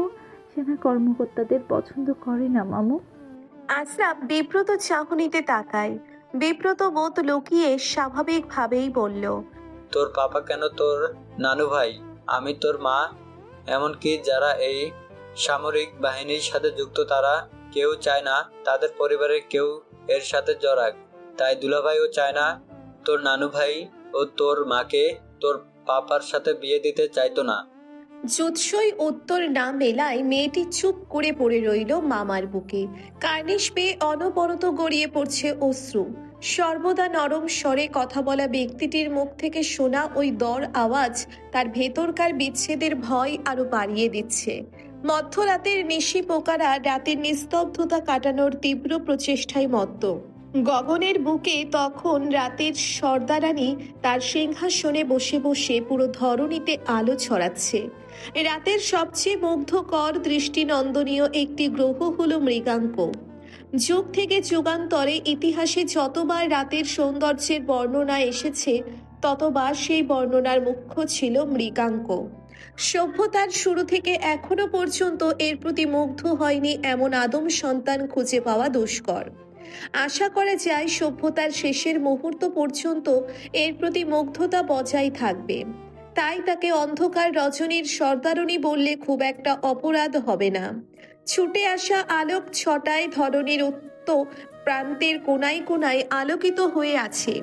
সেনা কর্মকর্তাদের পছন্দ করে না মামু? আশরাফ বিব্রত চাহনিতে তাকায়, বিব্রত বোধ লুকিয়ে স্বাভাবিকভাবেই বলল, তোর পাপা কেন, তোর নানু ভাই, আমি তোর মা, এমনকি যারা এই সামরিক বাহিনীর সাথে যুক্ত তারা কেউ চায় না তাদের পরিবারের কেউ এর সাথে জড়াক। তাই দুলাভাইও চায় না তোর নানু ভাই ও তোর মাকে তোর পাপার সাথে বিয়ে দিতে চাইতো না। জুৎসই উত্তর না মেলায় মেয়েটি চুপ করে পড়ে রইল মামার বুকে। কার্নিশ পেয়ে অনবরত গড়িয়ে পড়ছে অশ্রু। সর্বদা নরম স্বরে কথা বলা ব্যক্তিটির মুখ থেকে শোনা ওই দর আওয়াজ তার ভেতরকার বিচ্ছেদের ভয় আরো বাড়িয়ে দিচ্ছে। মধ্যরাতের নিশি পোকারা রাতের নিস্তব্ধতা কাটানোর তীব্র প্রচেষ্টায় মত্ত। গগনের বুকে তখন রাতের সর্দারানী তার সিংহাসনে বসে বসে পুরো ধরণীতে আলো ছড়াচ্ছে। রাতের সবচেয়ে মুগ্ধকর দৃষ্টিনন্দনীয় একটি গ্রহ হলো মৃগাঙ্ক। যুগ থেকে যুগান্তরে ইতিহাসে যতবার রাতের সৌন্দর্যের বর্ণনা এসেছে ততবার সেই বর্ণনার মুখ্য ছিল মৃগাঙ্ক। সভ্যতার শুরু থেকে এখনো পর্যন্ত এর প্রতি মুগ্ধ হয়নি এমন আদম সন্তান খুঁজে পাওয়া দুষ্কর। আশা করা যায় সভ্যতার শেষের মুহূর্ত পর্যন্ত এর প্রতি মুগ্ধতা বজায় থাকবে। তাই তাকে অন্ধকার রজনীর সর্দারনী বললে খুব একটা অপরাধ হবে না। ছুটে আসা আলোক ছটায় ধরনীর উত্তর প্রান্তের কোনায় কোনায় আলোকিত হয়ে আছে।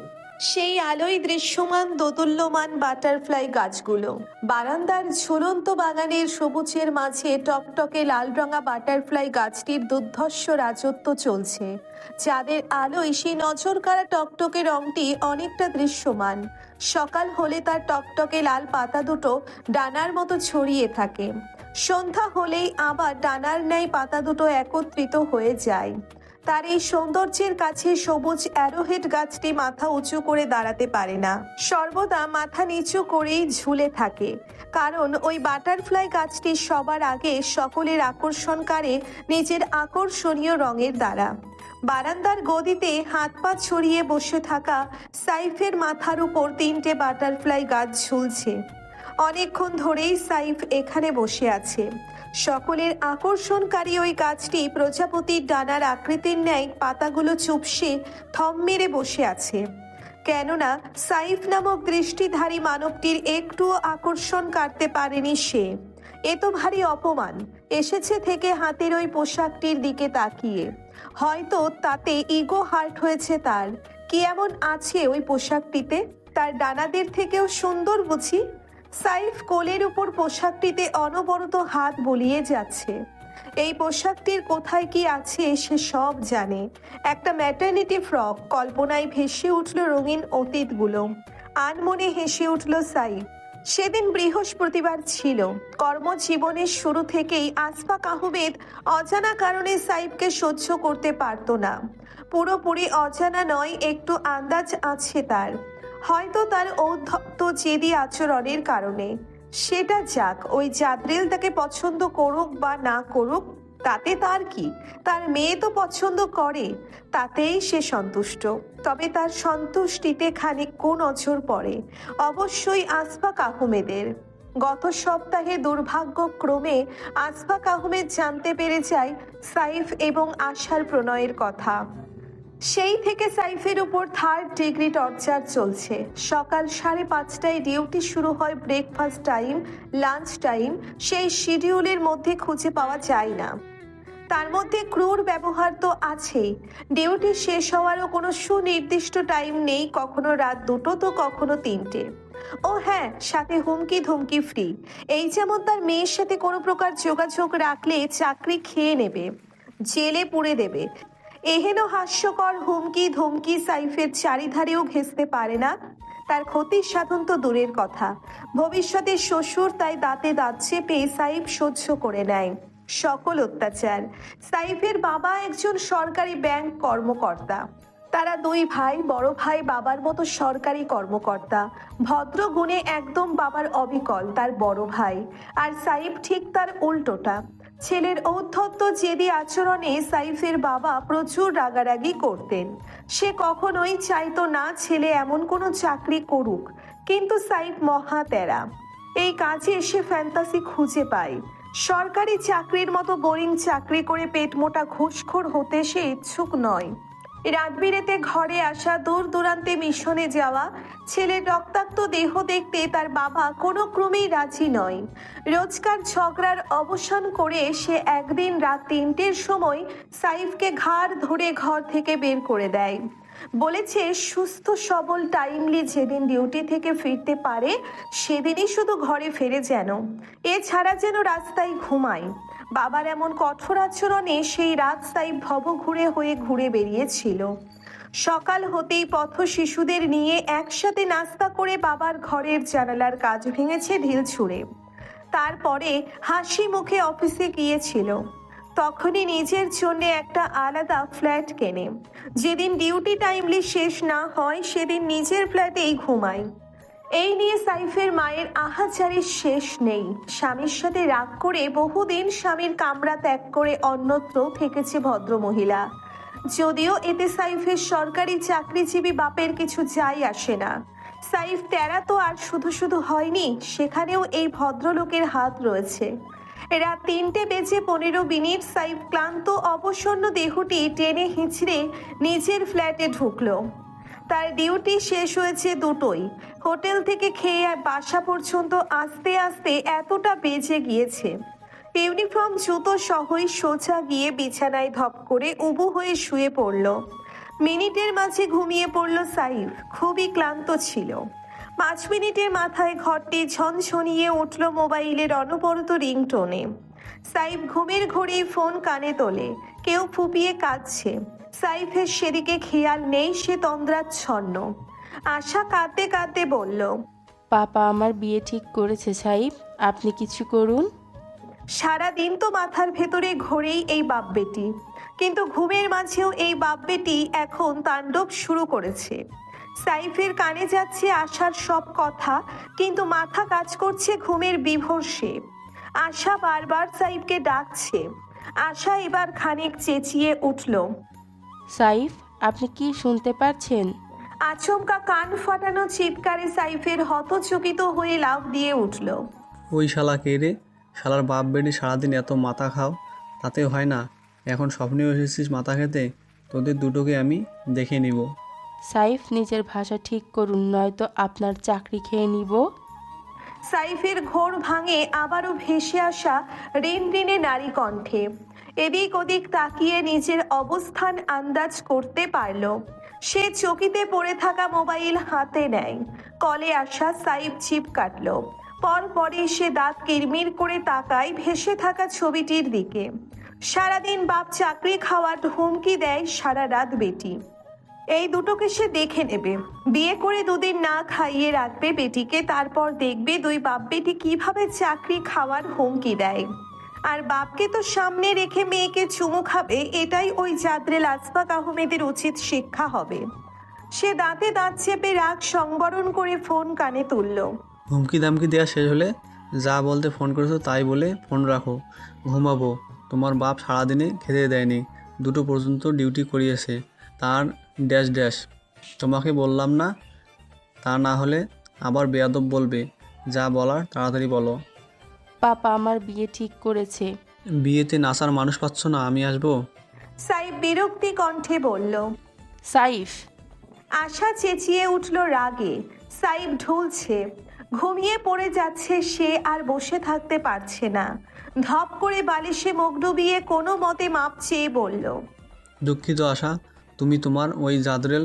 সেই আলোয় দৃশ্যমান দোদুল্যমান বাটারফ্লাই গাছগুলো। বারান্দার ঝুলন্ত বাগানের সবুজের মাঝে টকটকে লাল রঙা বাটারফ্লাই গাছটির দুর্ধর্ষ রাজত্ব চলছে। চাঁদের আলোয় সেই নজর কাড়া টকটকে রংটি অনেকটা দৃশ্যমান। সকাল হলে তার টকটকে লাল পাতা দুটো ডানার মতো ছড়িয়ে থাকে। সন্ধ্যা হলেই আবার ডানার ন্যায় পাতা দুটো একত্রিত হয়ে যায়। তার এই সৌন্দর্যের কাছে সবুজ অ্যারোহেড গাছটি মাথা উঁচু করে দাঁড়াতে পারে না, সর্বদা মাথা নিচু করেই ঝুলে থাকে। কারণ ওই বাটারফ্লাই গাছটি সবার আগে সকলের আকর্ষণ করে নিজের আকর্ষণীয় রঙের দ্বারা। বারান্দার গদিতে হাত পা ছড়িয়ে বসে থাকা সাইফের মাথার উপর 3টে বাটারফ্লাই গাছ ঝুলছে। অনেকক্ষণ ধরেই সাইফ এখানে বসে আছে। সকলের আকর্ষণকারী ওই গাছটি প্রজাপতির ডানার আকৃতির ন্যায় পাতাগুলো চুপসে থম মেরে বসে আছে। কেননা সাইফ নামক দৃষ্টিধারী মানবটির একটুও আকর্ষণ কাটতে পারেনি সে। এ তো ভারী অপমান। এসেছে থেকে হাতের ওই পোশাকটির দিকে তাকিয়ে। হয়তো তাতে ইগো হার্ট হয়েছে তার। কি এমন আছে ওই পোশাকটিতে? তার ডানাদের থেকেও সুন্দর বুঝি? সাইফ কোলের উপর পোশাকটিতে অনবরত হাত বুলিয়ে যাচ্ছে। এই পোশাকটির কোথায় কি আছে সে সব জানে। একটা ম্যাটারনিটি ফ্রক। কল্পনায় ভেসে উঠল রঙিন অতীতগুলো। আনমনে হেসে উঠল সাইফ। সেদিন বৃহস্পতিবার ছিল। কর্মজীবনের শুরু থেকেই আশফাক আহমেদ অজানা কারণে সাইফকে সহ্য করতে পারত না। পুরোপুরি অজানা নয়, একটু আন্দাজ আছে তার। হয়তো তার ঔদ্ধত্য জেদি আচরণের কারণে। সেটা যাক, ওই জাদ্রিল তাকে পছন্দ করুক বা না করুক তাতে তার কি? তার মেয়ে তো পছন্দ করে, তাতেই সে সন্তুষ্ট। তবে তার সন্তুষ্টিতে খানিক নজর পড়ে অবশ্যই আশফাক আহমেদের। গত সপ্তাহে দুর্ভাগ্যক্রমে আশফাক আহমেদ জানতে পেরে যায় সাইফ এবং আশার প্রণয়ের কথা। সেই থেকে সাইফের উপর 3rd ডিগ্রি টর্চার চলছে। সকাল 5:30টায় ডিউটি শুরু হয়। ব্রেকফাস্ট টাইম, লাঞ্চ টাইম সেই শিডিউলের মধ্যে খুঁজে পাওয়া যায় না। তার মধ্যে ক্রুর ব্যবহার তো আছেই। ডিউটি শেষ হওয়ারও কোনো সুনির্দিষ্ট টাইম নেই, কখনো রাত 2টো তো কখনো 3টে। ও হ্যাঁ, সাথে হুমকি ধুমকি ফ্রি। এই যেমন তার মেয়ের সাথে কোনো প্রকার যোগাযোগ রাখলে চাকরি খেয়ে নেবে, জেলে পুরে দেবে। এহেন হাস্যকর হুমকি ধমকি সাইফের চারিধারেও ঘেঁষতে পারে না। তার ক্ষতির সাধন তো দূরের কথা, ভবিষ্যতে শ্বশুর তাই দাঁতে দাঁত চেপে সাইফ সহ্য করে নেয় সকল অত্যাচার। সাইফের বাবা একজন সরকারি ব্যাংক কর্মকর্তা। তারা 2 ভাই। বড় ভাই বাবার মতো সরকারি কর্মকর্তা, ভদ্র গুণে একদম বাবার অবিকল তার বড় ভাই। আর সাইফ ঠিক তার উল্টোটা। ছেলের ঔদ্ধত্য জেদি আচরণে সাইফের বাবা প্রচুর রাগারাগি করতেন। সে কখনোই চাইতো না ছেলে এমন কোনো চাকরি করুক, কিন্তু সাইফ মহা তেরা। এই কাজে সে ফ্যান্টাসি খুঁজে পায়। সরকারি চাকরির মতো বোরিং চাকরি করে পেটমোটা ঘুষখোর হতে সে ইচ্ছুক নয়। রাত বিরেতে ঘরে আসা, দূর দূরান্তে মিশনে যাওয়া, ছেলের রক্তাক্ত দেহ দেখতে তার বাবা কোনো ক্রমেই রাজি নয়। রোজকার ঝগড়ার অবসান করে সে একদিন রাত 3টের সময় সাইফকে ঘাড় ধরে ঘর থেকে বের করে দেয়। বলেছে সুস্থ সবল টাইমলি যেদিন ডিউটি থেকে ফিরতে পারে সেদিনই শুধু ঘরে ফেরে যেন, এছাড়া যেন রাস্তায় ঘুমায়। বাবার এমন কঠোর আচরণে সেই রাত সাইফ ভবঘুরে হয়ে ঘুরে বেরিয়েছিল। সকাল হতেই পথ শিশুদের নিয়ে একসাথে নাস্তা করে বাবার ঘরের জানালার কাজ ভেঙেছে ঢিল ছুঁড়ে। তারপরে হাসি মুখে অফিসে গিয়েছিল। তখনই নিজের জন্য একটা আলাদা ফ্ল্যাট কেনে। যেদিন ডিউটি টাইমলি শেষ না হয় সেদিন নিজের ফ্ল্যাটেই ঘুমায়। এই নিয়ে সাইফের মায়ের আহাজারির শেষ নেই। স্বামীর সাথে রাগ করে বহুদিন স্বামীর কামরা ত্যাগ করে অন্যত্র থেকেছে ভদ্রমহিলা। যদিও এতে সাইফের সরকারি চাকরিজীবী বাপের কিছু যায় আসে না। সাইফ তেরা তো আর শুধু শুধু হয়নি, সেখানেও এই ভদ্রলোকের হাত রয়েছে। রাত 3:15 সাইফ ক্লান্ত অবসন্ন দেহটি টেনে হিঁচড়ে নিজের ফ্ল্যাটে ঢুকলো। তার ডিউটি শেষ হয়েছে 2টোয়। হোটেল থেকে খেয়ে বাসা পর্যন্ত আস্তে আস্তে এতটা বেজে গিয়েছে। ইউনিফর্ম জুতো সহই সোজা গিয়ে বিছানায় ধপ করে উবু হয়ে শুয়ে পড়ল। মিনিটের মাঝে ঘুমিয়ে পড়ল সাইফ। খুবই ক্লান্ত ছিল। 5 মিনিটের মাথায় ঘরটি ঝনঝনিয়ে উঠল মোবাইলের অনবরত রিংটোনে। সাইফ ঘুমের ঘোরেই ফোন কানে তোলে। কেউ ফুপিয়ে কাঁদছে। সাইফের সেদিকে খেয়াল নেই, সে তন্দ্রাচ্ছন্ন। আশা কাঁদতে কাঁদতে বলল, পাপা আমার বিয়ে ঠিক করেছে সাইফ, আপনি কিছু করুন। সারাদিন তো মাথার ভেতরে ঘোরেই এই বাপ বেটি। কিন্তু ঘুমের মাঝেও এই বাপ বেটি এখন তাণ্ডব শুরু করেছে। সাইফের কানে যাচ্ছে আশার সব কথা, কিন্তু মাথা কাজ করছে ঘুমের বিভর্ষে। আশা বারবার সাইফকে ডাকছে। আশা এবার খানিক চেঁচিয়ে উঠল। সাইফ, আপনি কি শুনতে পাচ্ছেন? আচমকা কান ফাটানো চিৎকারে সাইফের হতচকিত হয়ে লাফ দিয়ে উঠল। ওই শালা কে রে? শালার বাপ বেটি সারাদিন এত মাথা খাও, তাতে হয় না? এখন স্বপ্নেও এসেছিস মাথা খেতে? তোদের দুটোকে আমি দেখে নিব। সাইফ, নিজের ভাষা ঠিক করুন, নয়তো আপনার চাকরি খেয়ে নিব। সাইফের ঘোর ভাঙে আবারও ভেসে আসা রিনরিনে নারী কণ্ঠে। এদিক ওদিক তাকিয়ে নিজের অবস্থান আন্দাজ করতে পারল। সে চকিতে পড়ে থাকা মোবাইল হাতে নেয়। কলে আসা সাইফ চিপ কাটল। পরপরই সে দাঁত কিরমির করে তাকায় ভেসে থাকা ছবিটির দিকে। সারাদিন বাপ চাকরি খাওয়ার হুমকি দেয়, সারা রাত বেটি। এই দুটোকে সে দেখে নেবে, বিয়ে করে 2 দিন না খাইয়ে রাখবে বেটিকে, তারপর দেখবে 2 বাপ বেটি কিভাবে চাকরি খাওয়ার হুমকি দেয়। আর বাপকে তো সামনে রেখে মেয়েকে চুমু খাবে, এটাই ওই জাদ্রেল আসফাক আহমেদের উচিত শিক্ষা হবে। সে দাঁতে দাঁত চেপে রাগ সংবরণ করে ফোন কানে তুলল। হুমকি দামকি দেওয়া শেষ হলে যা বলতে ফোন করেছো তাই বলে ফোন রাখো, ঘুমাবো। তোমার বাপ সারাদিনে খেতে দেয়নি, 2টো পর্যন্ত ডিউটি করিয়েছে, তার ড্যাশ ড্যাশ। তোমাকে বললাম না? তা না হলে আবার বেয়াদব বলবে। যা বলার তাড়াতাড়ি বলো। পাপা আমার বিয়ে ঠিক করেছে। বিয়েতে নাচার মানুষ পাচ্ছ না? আমি আসবো। সাইফ বিরক্তি কণ্ঠে বলল। সাইফ, আশা চেঁচিয়ে উঠল রাগে। সাইফ ঢুলছে, ঘুমিয়ে পড়ে যাচ্ছে সে, আর বসে থাকতে পারছে না। ধপ করে বালিশে মুখ ডুবিয়ে কোনো মতে মাপ চেয়ে বলল। দুঃখিত আশা, তুমি তোমার ওই জাদরেল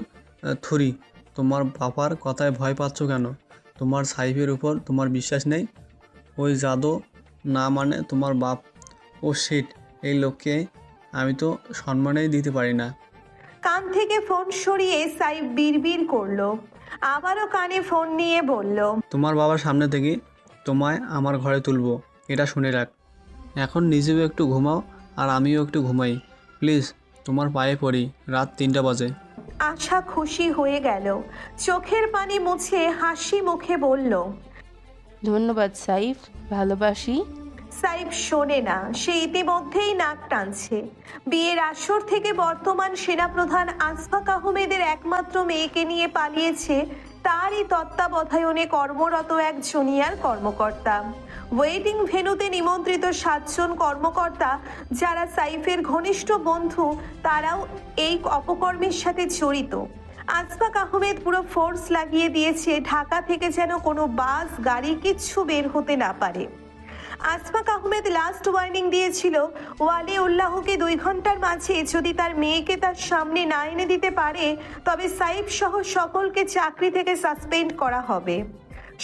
থুরি, তোমার বাবার কথায় ভয় পাচ্ছ কেন? তোমার সাইফের উপর তোমার বিশ্বাস নেই? ওই জাদু না মানে তোমার বাপ। ও শিট, এই লোককে আমি তো সম্মানই দিতে পারি না। কান থেকে ফোন সরিয়ে সাইফ বিড়বিড় করলো। আবারও কানে ফোন নিয়ে বলল। তোমার বাবার সামনে থেকে তোমায় আমার ঘরে তুলবো, এটা শুনে রাখ। এখন নিজেও একটু ঘুমাও আর আমিও একটু ঘুমাই প্লিজ, তোমার পায়ে পড়ি। রাত 3টা বাজে। আশা খুশি হয়ে গেল, চোখের পানি মুছে হাসি মুখে বলল। ধন্যবাদ সাইফ, ভালোবাসি। সাইফ শোনে না, সে ইতিমধ্যেই নাক টানছে। বিয়ের আসর থেকে বর্তমান সেনাপ্রধান আসফাক আহমেদের একমাত্র মেয়েকে নিয়ে পালিয়েছে তারই তত্ত্বাবধায়নে কর্মরত এক জুনিয়র কর্মকর্তা। ওয়েডিং ভেন্যুতে নিমন্ত্রিত 7 জন কর্মকর্তা, যারা সাইফের ঘনিষ্ঠ বন্ধু, তারাও এই অপকর্মের সাথে জড়িত। আসফাক আহমেদ পুরো ফোর্স লাগিয়ে দিয়েছে ঢাকা থেকে যেন কোনো বাস গাড়ি কিচ্ছু বের হতে না পারে। আসফাক আহমেদ লাস্ট ওয়ার্নিং দিয়েছিল, ওয়ালি উল্লাহকে 2 ঘন্টার মাঝে যদি তার মেয়েকে তার সামনে না এনে দিতে পারে, তবে সাইফ সহ সকলকে চাকরি থেকে সাসপেন্ড করা হবে।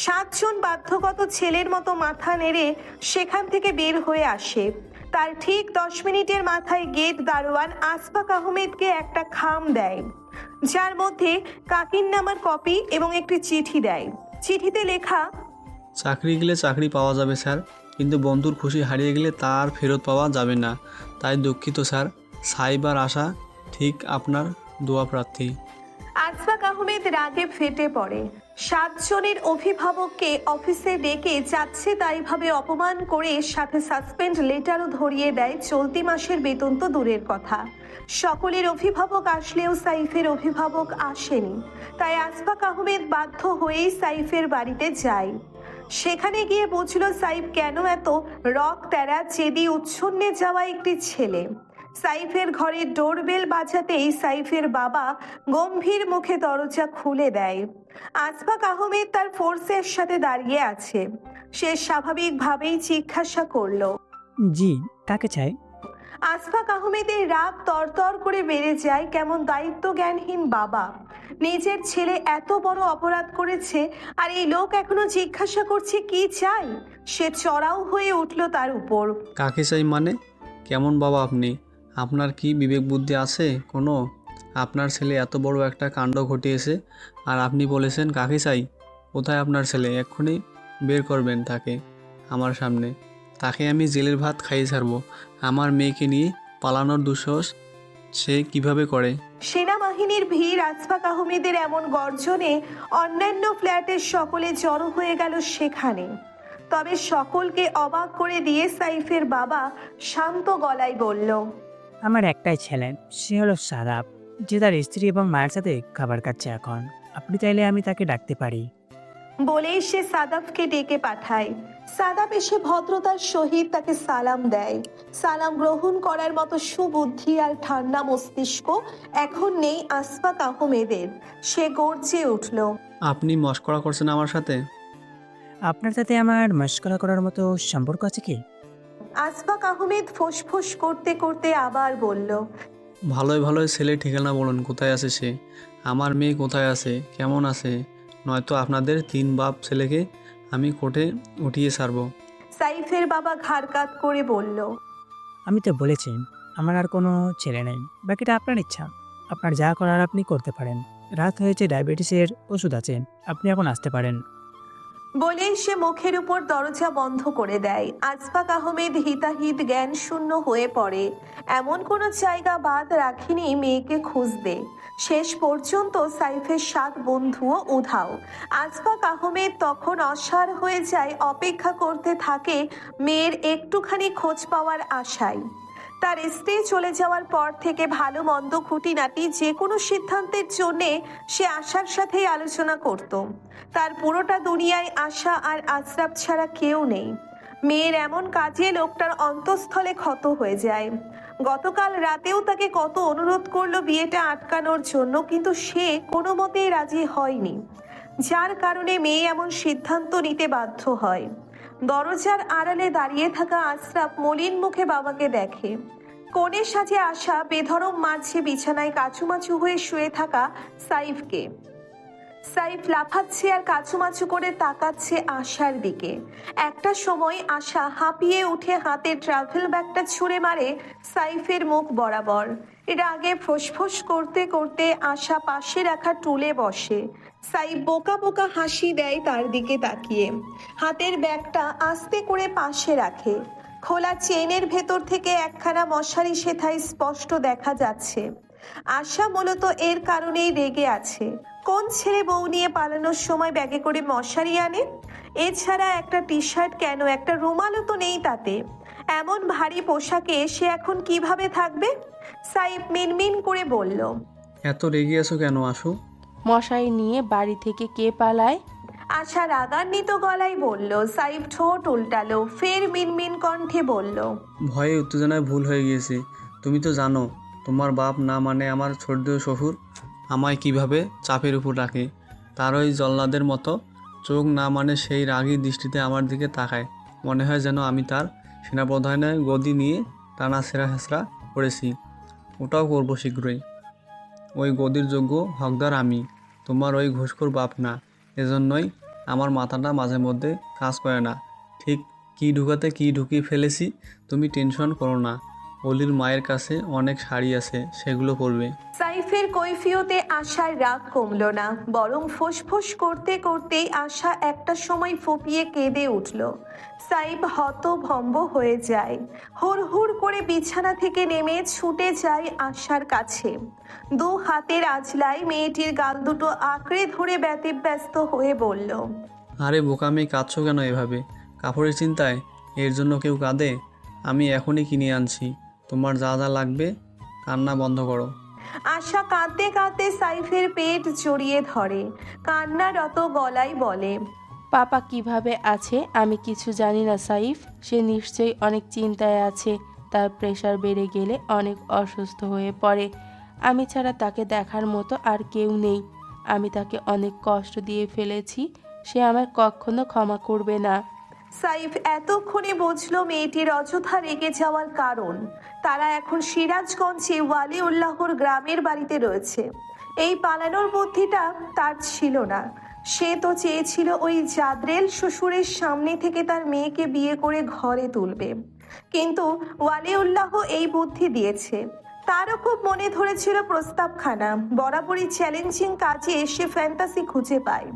7 জন বাধ্যগত ছেলের মতো মাথা নেড়ে সেখান থেকে বের হয়ে আসে। তার ঠিক 10 মিনিটের মাথায় গেট দারোয়ান আসফাক আহমেদকে একটা খাম দেয়, যার মধ্যে কাকির নামার কপি এবং একটি চিঠি দেয়। চিঠিতে লেখা, চাকরি গেলে চাকরি পাওয়া যাবে স্যার, কিন্তু বন্ধুর খুশি হারিয়ে গেলে তা আর ফেরত পাওয়া যাবে না। তাই দুঃখিত স্যার। সাইব আর আশা ঠিক আপনার দোয়া প্রার্থী। আসফাক আহমেদ রাগে ফেটে পড়ে। 7 জনের অভিভাবককে অফিসে ডেকে যাচ্ছে তাইভাবে অপমান করে, সাথে সাসপেন্ড লেটারও ধরিয়ে দেয়। চলতি মাসের বেতন তো দূরের কথা, সকলের অভিভাবক আসলেও সাইফের অভিভাবক আসেনি। তাই আসফাক আহমেদ বাধ্য হয়েই সাইফের বাড়িতে যায়। সেখানে গিয়ে বুঝল সাইফ কেন এত রক তেরা, চেদি, উচ্ছন্নে যাওয়া একটি ছেলে। সাইফের ঘরে ডোরবেল বাজাতেই সাইফের বাবা গম্ভীর মুখে দরজা খুলে দেয়। আসফাক আহমেদ তার ফোর্সের সাথে দাঁড়িয়ে আছে। সে স্বাভাবিকভাবেই জিজ্ঞাসা করলো, জি, কাকে চাই? আসফাক আহমেদের রাগ তরতর করে বেড়ে যায়। কেমন দায়িত্ব জ্ঞানহীন বাবা, নিজের ছেলে এত বড় অপরাধ করেছে আর এই লোক এখনো জিজ্ঞাসা করছে কি চাই। সে চড়াও হয়ে উঠল তার উপর। কাকে চাই মানে? কেমন বাবা আপনি? আপনার কি বিবেক বুদ্ধি আছে কোনো? আপনার ছেলে এত বড় একটা কাণ্ড ঘটিয়েছে আর আপনি বলেছেন কাকে চাই? কোথায় আপনার ছেলে? এক্ষুনি বের করবেন তাকে আমার সামনে। তাকে আমি জেলের ভাত খাইয়ে ছাড়বো। আমার মেয়েকে নিয়ে পালানোর দুঃসাহস সে কিভাবে করে? সেনাবাহিনীর ভিড়, আসফাক আহমেদের এমন গর্জনে অন্যান্য ফ্ল্যাটের সকলে জড়ো হয়ে গেল সেখানে। তবে সকলকে অবাক করে দিয়ে সাইফের বাবা শান্ত গলায় বলল, আমার একটাই ছেলে, সে হলো সাদাব, যে তার স্ত্রী এবং মায়ের সাথে খাবার খাচ্ছে এখন। আপনি চাইলে আমি তাকে ডাকতে পারি। বলেই সে সাদাবকে ডেকে পাঠায়। সাদাব এসে ভদ্রতার সহিত তাকে সালাম দেয়। সালাম গ্রহণ করার মতো সুবুদ্ধি আর ঠান্ডা মস্তিষ্ক এখন নেই আসফাক আহমেদের। সে গর্জে উঠল, আপনি মশকরা করছেন আমার সাথে? আপনার সাথে আমার মশকরা করার মতো সম্পর্ক আছে কি? আসফাক আহমেদ ফোঁস করতে করতে আবার বলল, ভালোই ভালোই ছেলে ঠিকানা বলুন, কোথায় আছে সে? আমার মেয়ে কোথায় আছে, কেমন আছে? নয়তো আপনাদের 3 বাপ ছেলেকে আমি কোর্টে উঠিয়ে ছাড়বো। সাইফের বাবা ঘাড় কাত করে বলল, আমি তো বলেছি আমার আর কোনো ছেলে নেই, বাকিটা আপনার ইচ্ছা। আপনার যা করার আপনি করতে পারেন। রাত হয়েছে, ডায়াবেটিসের ওষুধ আছে, আপনি এখন আসতে পারেন। বলেই সে মুখের উপর দরজা বন্ধ করে দেয়। আসফাক আহমেদ হিতাহিত জ্ঞান শূন্য হয়ে পড়ে। এমন কোনো জায়গা বাদ রাখিনি মেয়েকে খুঁজতে। শেষ পর্যন্ত সাইফের 7 বন্ধুও উধাও। আসফাক আহমেদ তখন অসাড় হয়ে যায়, অপেক্ষা করতে থাকে মেয়ের একটুখানি খোঁজ পাওয়ার আশায়। তার স্ত্রী চলে যাওয়ার পর থেকে ভালো মন্দ খুঁটিনাটি যে কোনো সিদ্ধান্তের জন্যে সে আশার সাথেই আলোচনা করত। তার পুরোটা দুনিয়ায় আশা আর আশরাফ ছাড়া কেউ নেই। মেয়ের এমন কাজে লোকটার অন্তঃস্থলে ক্ষত হয়ে যায়। গতকাল রাতেও তাকে কত অনুরোধ করলো বিয়েটা আটকানোর জন্য, কিন্তু সে কোনো মতেই রাজি হয়নি, যার কারণে মেয়ে এমন সিদ্ধান্ত নিতে বাধ্য হয়। দরজার আড়ালে দাঁড়িয়ে থাকা আশরাফ মলিন মুখে বাবাকে দেখে। কোণে সাজে আসা বেধরম মাঝে বিছানায় কাচুমাচু হয়ে শুয়ে থাকা সাইফকে। সাইফ লাফাচ্ছে আর কাচুমাচু করে তাকাচ্ছে আশার দিকে। একটা সময় আশা হাঁপিয়ে উঠে হাতে ট্রাভেল ব্যাগটা ছুঁড়ে মারে সাইফের মুখ বরাবর। রাগে ফোঁস করতে করতে আশা পাশে রাখা টুলে বসে। সাইফ বোকা বোকা হাসি দেয় তার দিকে তাকিয়ে। হাতের ব্যাগটা আস্তে করে পাশে রাখে। খোলা চেনের ভেতর থেকে একখানা মশারি সেথায় স্পষ্ট দেখা যাচ্ছে। আশা মূলত এর কারণেই রেগে আছে। কোন ছেলে বউ নিয়ে পালানোর সময় ব্যাগে করে মশারি আনে? এছাড়া একটা টি শার্ট কেন, একটা রুমালও তো নেই তাতে। এমন ভারী পোশাকে সে এখন কিভাবে থাকবে? সাইফ মিনমিন করে বলল, এত রেগে আছো কেন আশু? মশাই নিয়ে বাড়ি থেকে কে পালায়? আশা রাগান্বিত গলায় বলল। সাইফ ঠোঁট উল্টালো, ফের মিনমিন কণ্ঠে বলল, ভয়ে উত্তেজনায় ভুল হয়ে গিয়েছে। তুমি তো জানো তোমার বাপ না মানে আমার ছোট শ্বশুর আমায় কিভাবে চাপের উপর রাখে। তার ওই জল্লাদের মতো চোখ না মানে সেই রাগী দৃষ্টিতে আমার দিকে তাকায়। মনে হয় যেন আমি তার সেনাপ্রধানের গদি নিয়ে টানা সেরা হেঁচড়া করেছি। ওটাও করবো শীঘ্রই। ওই গদির যোগ্য হকদার আমি, তোমার ওই ঘুষখোর বাপ না। এজন্যই আমার মাথাটা মাঝে মধ্যে কাজ করে না। ঠিক কী ঢুকাতে কী ঢুকিয়ে ফেলেছি। তুমি টেনশন করো না, অলির মায়ের কাছে অনেক শাড়ি আছে, সেগুলো পরবে। সাইফের কৈফিয়তে আশার রাগ কমল না, বরং ফোঁস করতে করতেই আশা একটা সময় ফুপিয়ে কেঁদে উঠল। সাইফ হতভম্ব হয়ে যায়। হুড় করে বিছানা থেকে নেমে ছুটে যায় আশার কাছে। 2 হাতের আঁচলায় মেয়েটির গাল দুটো আঁকড়ে ধরে ব্যতিব্যস্ত হয়ে বলল, আরে বোকামি, কাঁদছো কেন এভাবে? কাপড়ের চিন্তায় এর জন্য কেউ কাঁদে? আমি এখনই কিনে আনছি, তোমার যা যা লাগবে। কান্না বন্ধ করো। আশা কাঁদতে কাঁদতে সাইফের পেট জড়িয়ে ধরে, কান্নারত গলায় বলে, পাপা কিভাবে আছে আমি কিছু জানি না সাইফ। সে নিশ্চয়ই অনেক চিন্তায় আছে। তার প্রেশার বেড়ে গেলে অনেক অসুস্থ হয়ে পড়ে। আমি ছাড়া তাকে দেখার মতো আর কেউ নেই। আমি তাকে অনেক কষ্ট দিয়ে ফেলেছি, সে আমায় কখনো ক্ষমা করবে না। সাইফ এতক্ষণে বুঝল মেয়েটির অযথা রেগে যাওয়ার কারণ। তারা এখন সিরাজগঞ্জে ওয়ালিউল্লাহর গ্রামের বাড়িতে রয়েছে। এই পালানোর বুদ্ধিটা তার ছিল না। সে তো চেয়েছিল ওই জাদরেল শ্বশুরের সামনে থেকে তার মেয়েকে বিয়ে করে ঘরে তুলবে, কিন্তু ওয়ালিউল্লাহ এই বুদ্ধি দিয়েছে। তারও খুব মনে ধরেছিল প্রস্তাবখানা। বরাবরই চ্যালেঞ্জিং কাজে সে ফ্যান্টাসি খুঁজে পায়।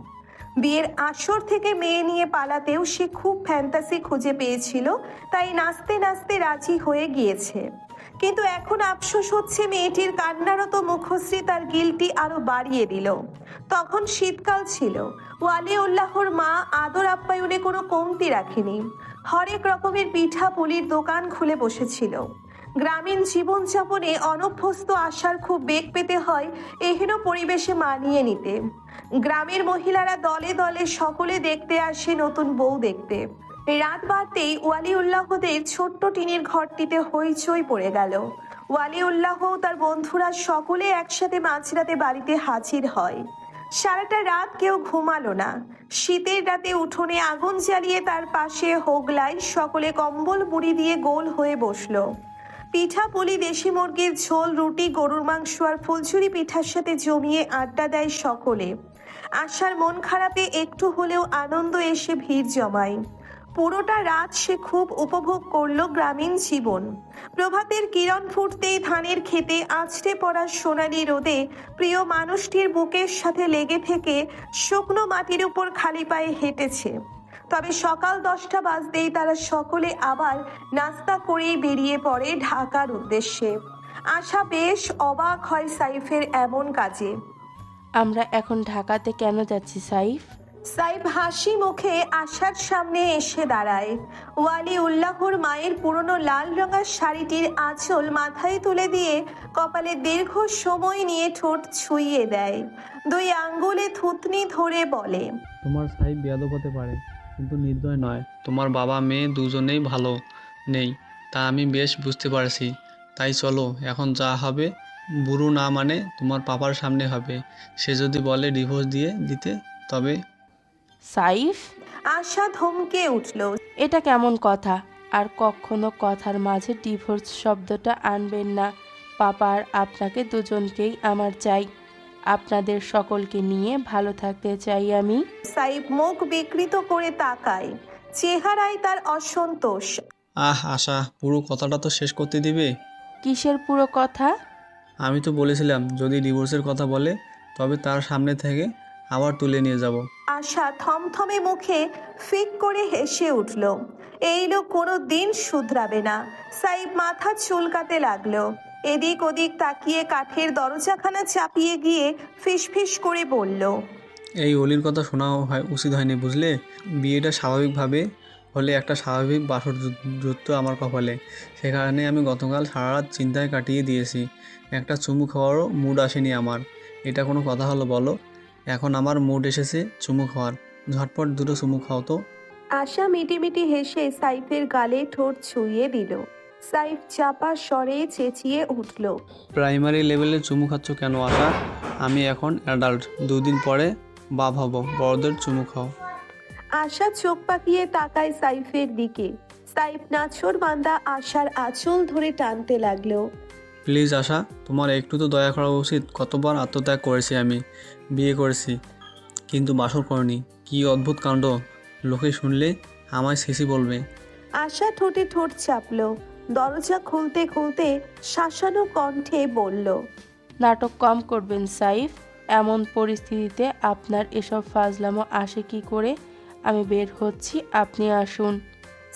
বিয়ের আসর থেকে মেয়ে নিয়ে পালাতেও সে খুব ফ্যান্টাসি খুঁজে পেয়েছিল, তাই নাচতে নাচতে রাজি হয়ে গিয়েছে। কিন্তু এখন আফসোস হচ্ছে মেয়েটির কান্নারত মুখশ্রী তার গিলটি আরো বাড়িয়ে দিল। তখন শীতকাল ছিল, ওয়ালিউল্লাহর মা আদর আপ্যায়নে কোনো কমতি রাখেনি। হরেক রকমের পিঠা পুলির দোকান খুলে বসেছিল। গ্রামীণ জীবনযাপনে অনভ্যস্ত আশার খুব বেগ পেতে হয় এহেন পরিবেশে মানিয়ে নিতে। গ্রামের মহিলারা দলে দলে সকলে দেখতে আসে নতুন বউ দেখতে। রাত বাড়তেই ওয়ালিউল্লাহদের ছোট্ট টিনের ঘরটিতে হইচই পড়ে গেল। ওয়ালিউল্লাহ তার বন্ধুরা সকলে একসাথে মাঝরাতে বাড়িতে হাজির হয়। সারাটা রাত কেউ ঘুমালো না। শীতের রাতে উঠোনে আগুন জ্বালিয়ে তার পাশে হোগলায় সকলে কম্বল মুড়ি দিয়ে গোল হয়ে বসলো। পিঠা পুলি, দেশি মুরগির ঝোল, রুটি, গরুর মাংস আর ফুলঝুরি পিঠার সাথে জমিয়ে আড্ডা দেয় সকলে। আশার মন খারাপে একটু হলেও আনন্দ এসে ভিড় জমায়। পুরোটা রাত সে খুব উপভোগ করলো গ্রামীণ জীবন। প্রভাতের কিরণ ফুটতেই ধানের খেতে আছড়ে পড়া সোনালি রোদে প্রিয় মানুষটির বুকের সাথে লেগে থেকে শুকনো মাটির উপর খালি পায়ে হেঁটেছে। তবে সকাল 10টা বাজতেই তারা সকলে আবার নাস্তা করেই বেরিয়ে পড়ে ঢাকার উদ্দেশ্যে। আশা বেশ অবাক হয় সাইফের এমন কাজে। আমরা এখন ঢাকাতে কেন যাচ্ছি সাইফ? সাইফ হাসি মুখে আশার সামনে এসে দাঁড়ায়। ওয়ালিউল্লাহর মায়ের পুরনো লাল রঙা শাড়িটির আঁচল মাথায় তুলে দিয়ে কপালে দীর্ঘ সময় নিয়ে ঠোঁট ছুঁইয়ে দেয়। 2 আঙ্গুলে থুতনি ধরে বলে, তোমার সাইফ বেয়াদব হতে পারে, কিন্তু নির্দয় নয়। তোমার বাবা মেয়ে দুজনেই ভালো নেই, তা আমি বেশ বুঝতে পারছি। তাই চলো, এখন যা হবে বুড়ো না মানে তোমার পাপার সামনে হবে। সে যদি বলে ডিভোর্স দিয়ে দিতে তবে। সাইফ, আশা ধমকে উঠল। এটা কেমন কথা? আর কখনো কথার মাঝে ডিভোর্স শব্দটা আনবেন না। পাপা আর আপনাকে দুজনকেই আমার চাই। আপনাদের সকলকে নিয়ে ভালো থাকতে চাই আমি। সাইফ মুখ বিকৃত করে তাকায়, চেহারায় তার অসন্তোষ। আশা, পুরো কথাটা তো শেষ করতে দিবে। কিসের পুরো কথা? আমি তো বলেছিলাম যদি ডিভোর্সের কথা বলে তবে তার সামনে থেকে আবার তুলে নিয়ে যাব। আশা থমথমে মুখে ফিক করে হেসে উঠল। এই লোক কোনো দিন শুধরাবে না। সাইফ মাথা চুলকাতে লাগলো। এদিক ওদিক তাকিয়ে কাঠের দরজাখানা চাপিয়ে গিয়ে ফিসফিস করে বলল, এই অলির কথা শোনাও উচিত হয়নি, বুঝলে? বিয়েটা স্বাভাবিকভাবে হলে একটা স্বাভাবিক বাসর যুদ্ধ আমার কপালে। সেখানে আমি গতকাল সারা রাত চিন্তায় কাটিয়ে দিয়েছি। একটা চুমু খাওয়ারও মুড আসেনি আমার। এটা কোনো কথা হলো বলো? এখন আমার মুড এসেছে চুমু খাওয়ার। ঝটপট 2টো চুমু খাও তো। আশা মিটিমিটি হেসে সাইফের গালে ঠোঁট ছুঁয়ে দিল। সাইফ চাপা স্বরে চেঁচিয়ে উঠল, প্রাইমারি লেভেলে চুমু খাচ্ছ কেন আশা? আমি এখন অ্যাডাল্ট, 2 দিন পরে বাপ হব। বড়দের চুমু খাও। আশা চোখ পাকিয়ে তাকায় সাইফের দিকে। সাইফ নাছোড় বান্দা আশার আঁচল ধরে টানতে লাগলো। প্লিজ আশা, তোমার একটু তো দয়া করা উচিত। কতবার আত্মত্যাগ করেছি আমি, বিয়ে করেছি, কিন্তু বাসর করিনি। কি অদ্ভুত কাণ্ড! লোকে শুনলে আমায় শেষই বলবে। আশা ঠোঁটে ঠোঁট চাপলো। দরজা খুলতে খুলতে শাসানো কণ্ঠে বলল, নাটক কম করবেন সাইফ। এমন পরিস্থিতিতে আপনার এসব ফাজলামো আসে কি করে? আমি বের হচ্ছি, আপনি আসুন।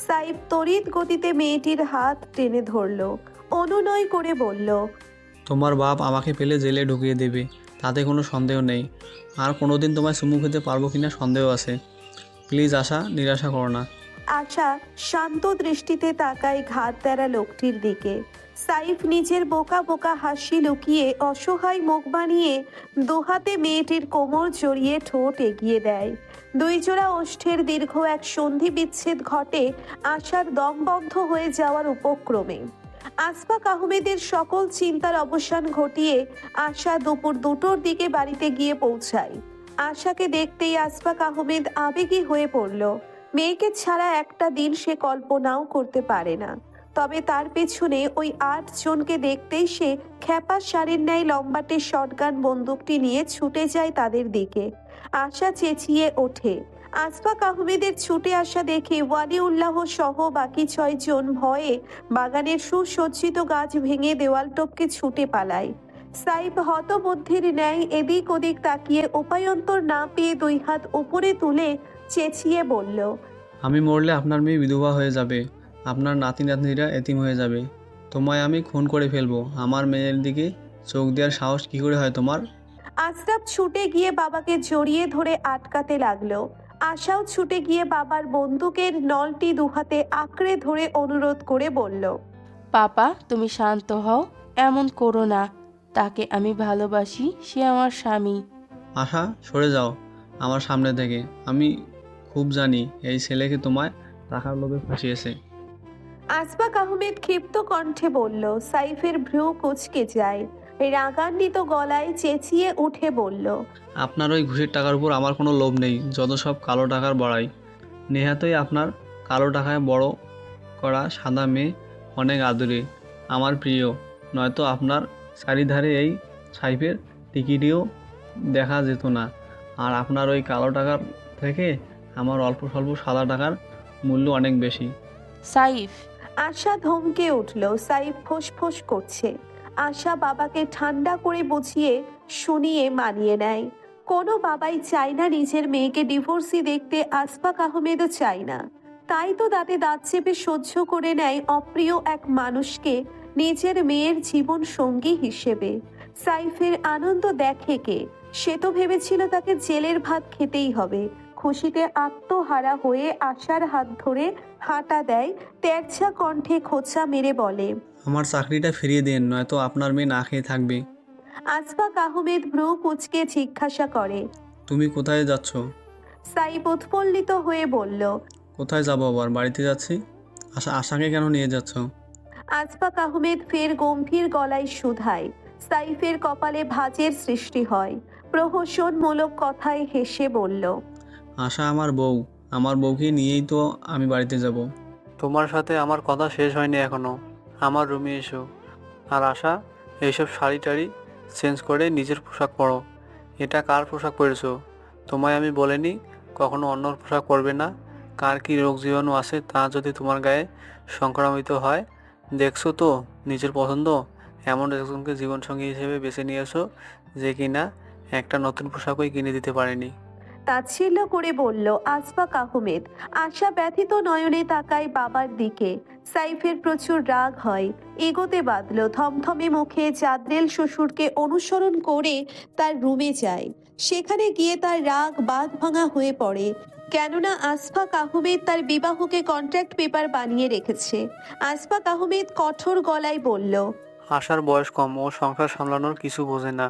সাইফ তড়িৎ গতিতে মেয়েটির হাত টেনে ধরল, অনুনয় করে বলল, তোমার বাপ আমাকে পেলে জেলে ঢুকিয়ে দেবে, তাতে কোনো সন্দেহ নেই। আর কোনোদিন তোমায় চুমু খেতে পারবো কিনা সন্দেহ আছে। প্লিজ আশা, নিরাশা করো না। আশা শান্ত দৃষ্টিতে তাকায় ঘাত তেরা লোকটির দিকে। সাইফ নিজের বোকা বোকা হাসি লুকিয়ে অসহায় মুখ বানিয়ে দুহাতে মেয়েটির কোমর জড়িয়ে ঠোঁট এগিয়ে দেয়। 2 জোড়া ওষ্ঠের দীর্ঘ এক সন্ধি বিচ্ছেদ ঘটে আশার দম বন্ধ হয়ে যাওয়ার উপক্রমে। আসফাক আহমেদের সকল চিন্তার অবসান ঘটিয়ে আশা দুপুর 2টোর দিকে বাড়িতে গিয়ে পৌঁছায়। আশাকে দেখতেই আসফাক আহমেদ আবেগী হয়ে পড়ল। মেয়েকে ছাড়া একটা দিন সে কল্পনাও করতে পারে না। তবে তার পেছনে ওই 8 জনকে দেখতেই সে খ্যাপা শাড়ির ন্যায় লম্বাটে শটগান বন্দুকটি নিয়ে ছুটে যায় তাদের দিকে। আশা চেঁচিয়ে ওঠে। আসফাক আহমেদের ছুটে আসা দেখে ওয়ালিউল্লাহ সহ বাকি 6 জন ভয়ে বাগানের সুসজ্জিত গাছ ভেঙে দেওয়াল টপকে ছুটে পালায়। সাইফ হতবুদ্ধির ন্যায় এদিক ওদিক তাকিয়ে উপায়ন্তর না পেয়ে 2 হাত উপরে তুলে চেঁচিয়ে বলল, আমি মরলে আপনার মেয়ে বিধবা হয়ে যাবে, আপনার নাতি নাতনিরা এতিম হয়ে যাবে। তোমায় আমি খুন করে ফেলবো। আমার মেয়ের দিকে চোখ দেওয়ার সাহস কী করে হয় তোমার? আশরাফ ছুটে গিয়ে বাবাকে জড়িয়ে ধরে আটকাতে লাগলো। আশাও ছুটে গিয়ে বাবার বন্দুকের নলটি দুহাতে আঁকড়ে ধরে অনুরোধ করে বলল, পাপা তুমি শান্ত হও, এমন করো না। তাকে আমি ভালোবাসি, সে আমার স্বামী। আশা, সরে যাও আমার সামনে থেকে। আমি খুব জানি এই ছেলেকে তোমায় টাকার লোভে ফাঁসিয়েছে। আসবাক আহমেদ ক্ষিপ্ত কণ্ঠে বলল। সাইফের ভ্রু কুঁচকে যায়, রাগান্বিত গলায় চেঁচিয়ে উঠে বলল, আপনার ওই ঘুষের টাকার উপর আমার কোনো লোভ নেই, যত সব কালো টাকার বড়াই। নেহাতই আপনার কালো টাকায় বড় করা সাদা মেয়ে অনেক আদুরে, আমার প্রিয়। নয়তো আপনার চারিধারে এই সাইফের টিকিটিও দেখা যেত না। আর আপনার ওই কালো টাকার থেকে আমার অল্প স্বল্প সাদা টাকার মূল্য অনেক বেশি। সাইফ! আশা ধমকে উঠল। সাইফ ফোঁস করছে। আশা বাবাকে ঠান্ডা করে বুঝিয়ে শুনিয়ে মানিয়ে নেয়। কোনো বাবাই চায় না নিজের মেয়েকে ডিভোর্সি দেখতে, আসবাক আহমেদও চায় না। তাই তো দাঁতে দাঁত চেপে সহ্য করে নেয় অপ্রিয় এক মানুষকে নিজের মেয়ের জীবন সঙ্গী হিসেবে। সাইফের আনন্দ দেখে কে? সে তো ভেবেছিল তাকে জেলের ভাত খেতেই হবে। খুশিতে আত্মহারা হয়ে আশার হাত ধরে হাঁটা দেয়, তেরছা কণ্ঠে খোঁচা মেরে বলে, আমার চাকরিটা ফিরিয়ে দেন, নয়তো আপনার মেয়ে না খেয়ে থাকবে। আসবাক আহমেদ ভ্রু কুঁচকে জিজ্ঞাসা করে, তুমি কোথায় যাচ্ছ? সাইফ উৎফুল্লিত হয়ে বলল, কোথায় যাবো আবার? বাড়িতে যাচ্ছি। আশাকে কেন নিয়ে যাচ্ছ? আসবাক আহমেদ ফের গম্ভীর গলায় শুধায়। সাইফের কপালে ভাঁজের সৃষ্টি হয়। প্রহসনমূলক কথায় হেসে বলল, আশা আমার বউ, আমার বউকে নিয়েই তো আমি বাড়িতে যাব। তোমার সাথে আমার কথা শেষ হয়নি এখনো। আমার রুমে এসো। আর আশা, এইসব শাড়ি টাড়ি চেঞ্জ করে নিজের পোশাক পরো। এটা কার পোশাক পরেছো? তোমায় আমি বলিনি কখনো অন্য পোশাক পরবে না? কার কি রোগ জীবাণু আছে তা যদি তোমার গায়ে সংক্রামিত হয়? দেখছো তো নিজের পছন্দ। এমন একজনকে জীবনসঙ্গী হিসেবে বেছে নিয়েছো যে কিনা একটা নতুন পোশাকই কিনে দিতে পারেনি। তাচ্ছিল্য করে বলল আসবাক আহমেদ। আশা ব্যথিত নয়নে তাকায় বাবার দিকে। সাইফের প্রচুর রাগ হয়, এগোতে বাঁধল। থমথমে মুখে জাদ্রেল শ্বশুরকে অনুসরণ করে তার রুমে যায়। সেখানে গিয়ে তার রাগ বাঁধ ভাঙা হয়ে পড়ে, কেননা আসফাক আহমেদ তার বিবাহকে কন্ট্রাক্ট পেপার বানিয়ে রেখেছে। আসফাক আহমেদ কঠোর গলায় বলল, আশার বয়স কম, ও সংসার সামলানোর কিছু বোঝে না।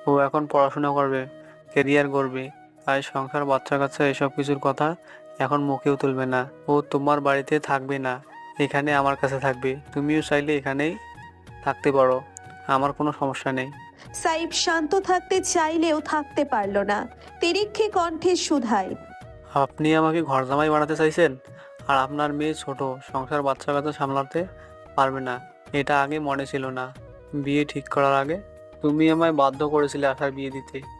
ও এখন পড়াশোনা করবে, ক্যারিয়ার গড়বে, তাই সংসার বাচ্চা কাচ্চা এসব কিছুর কথা এখন মুখেও তুলবে না। ও তোমার বাড়িতে থাকবে না, এখানে আমার কাছে থাকবে। তুমিও চাইলে এখানেই থাকতে পারো, আমার কোনো সমস্যা নেই। সাইফ শান্ত থাকতে চাইলেও থাকতে পারল না। তেরিক্ষে কণ্ঠে শুধায়, আপনি আমাকে ঘর জামাই বানাতে চাইছেন? আর আপনার মেয়ে ছোট, সংসার বাচ্চা কাচ্চা সামলাতে পারবে না, এটা আগে মনে ছিল না? বিয়ে ঠিক করার আগে তুমি আমায় বাধ্য করেছিলে আশার বিয়ে দিতে।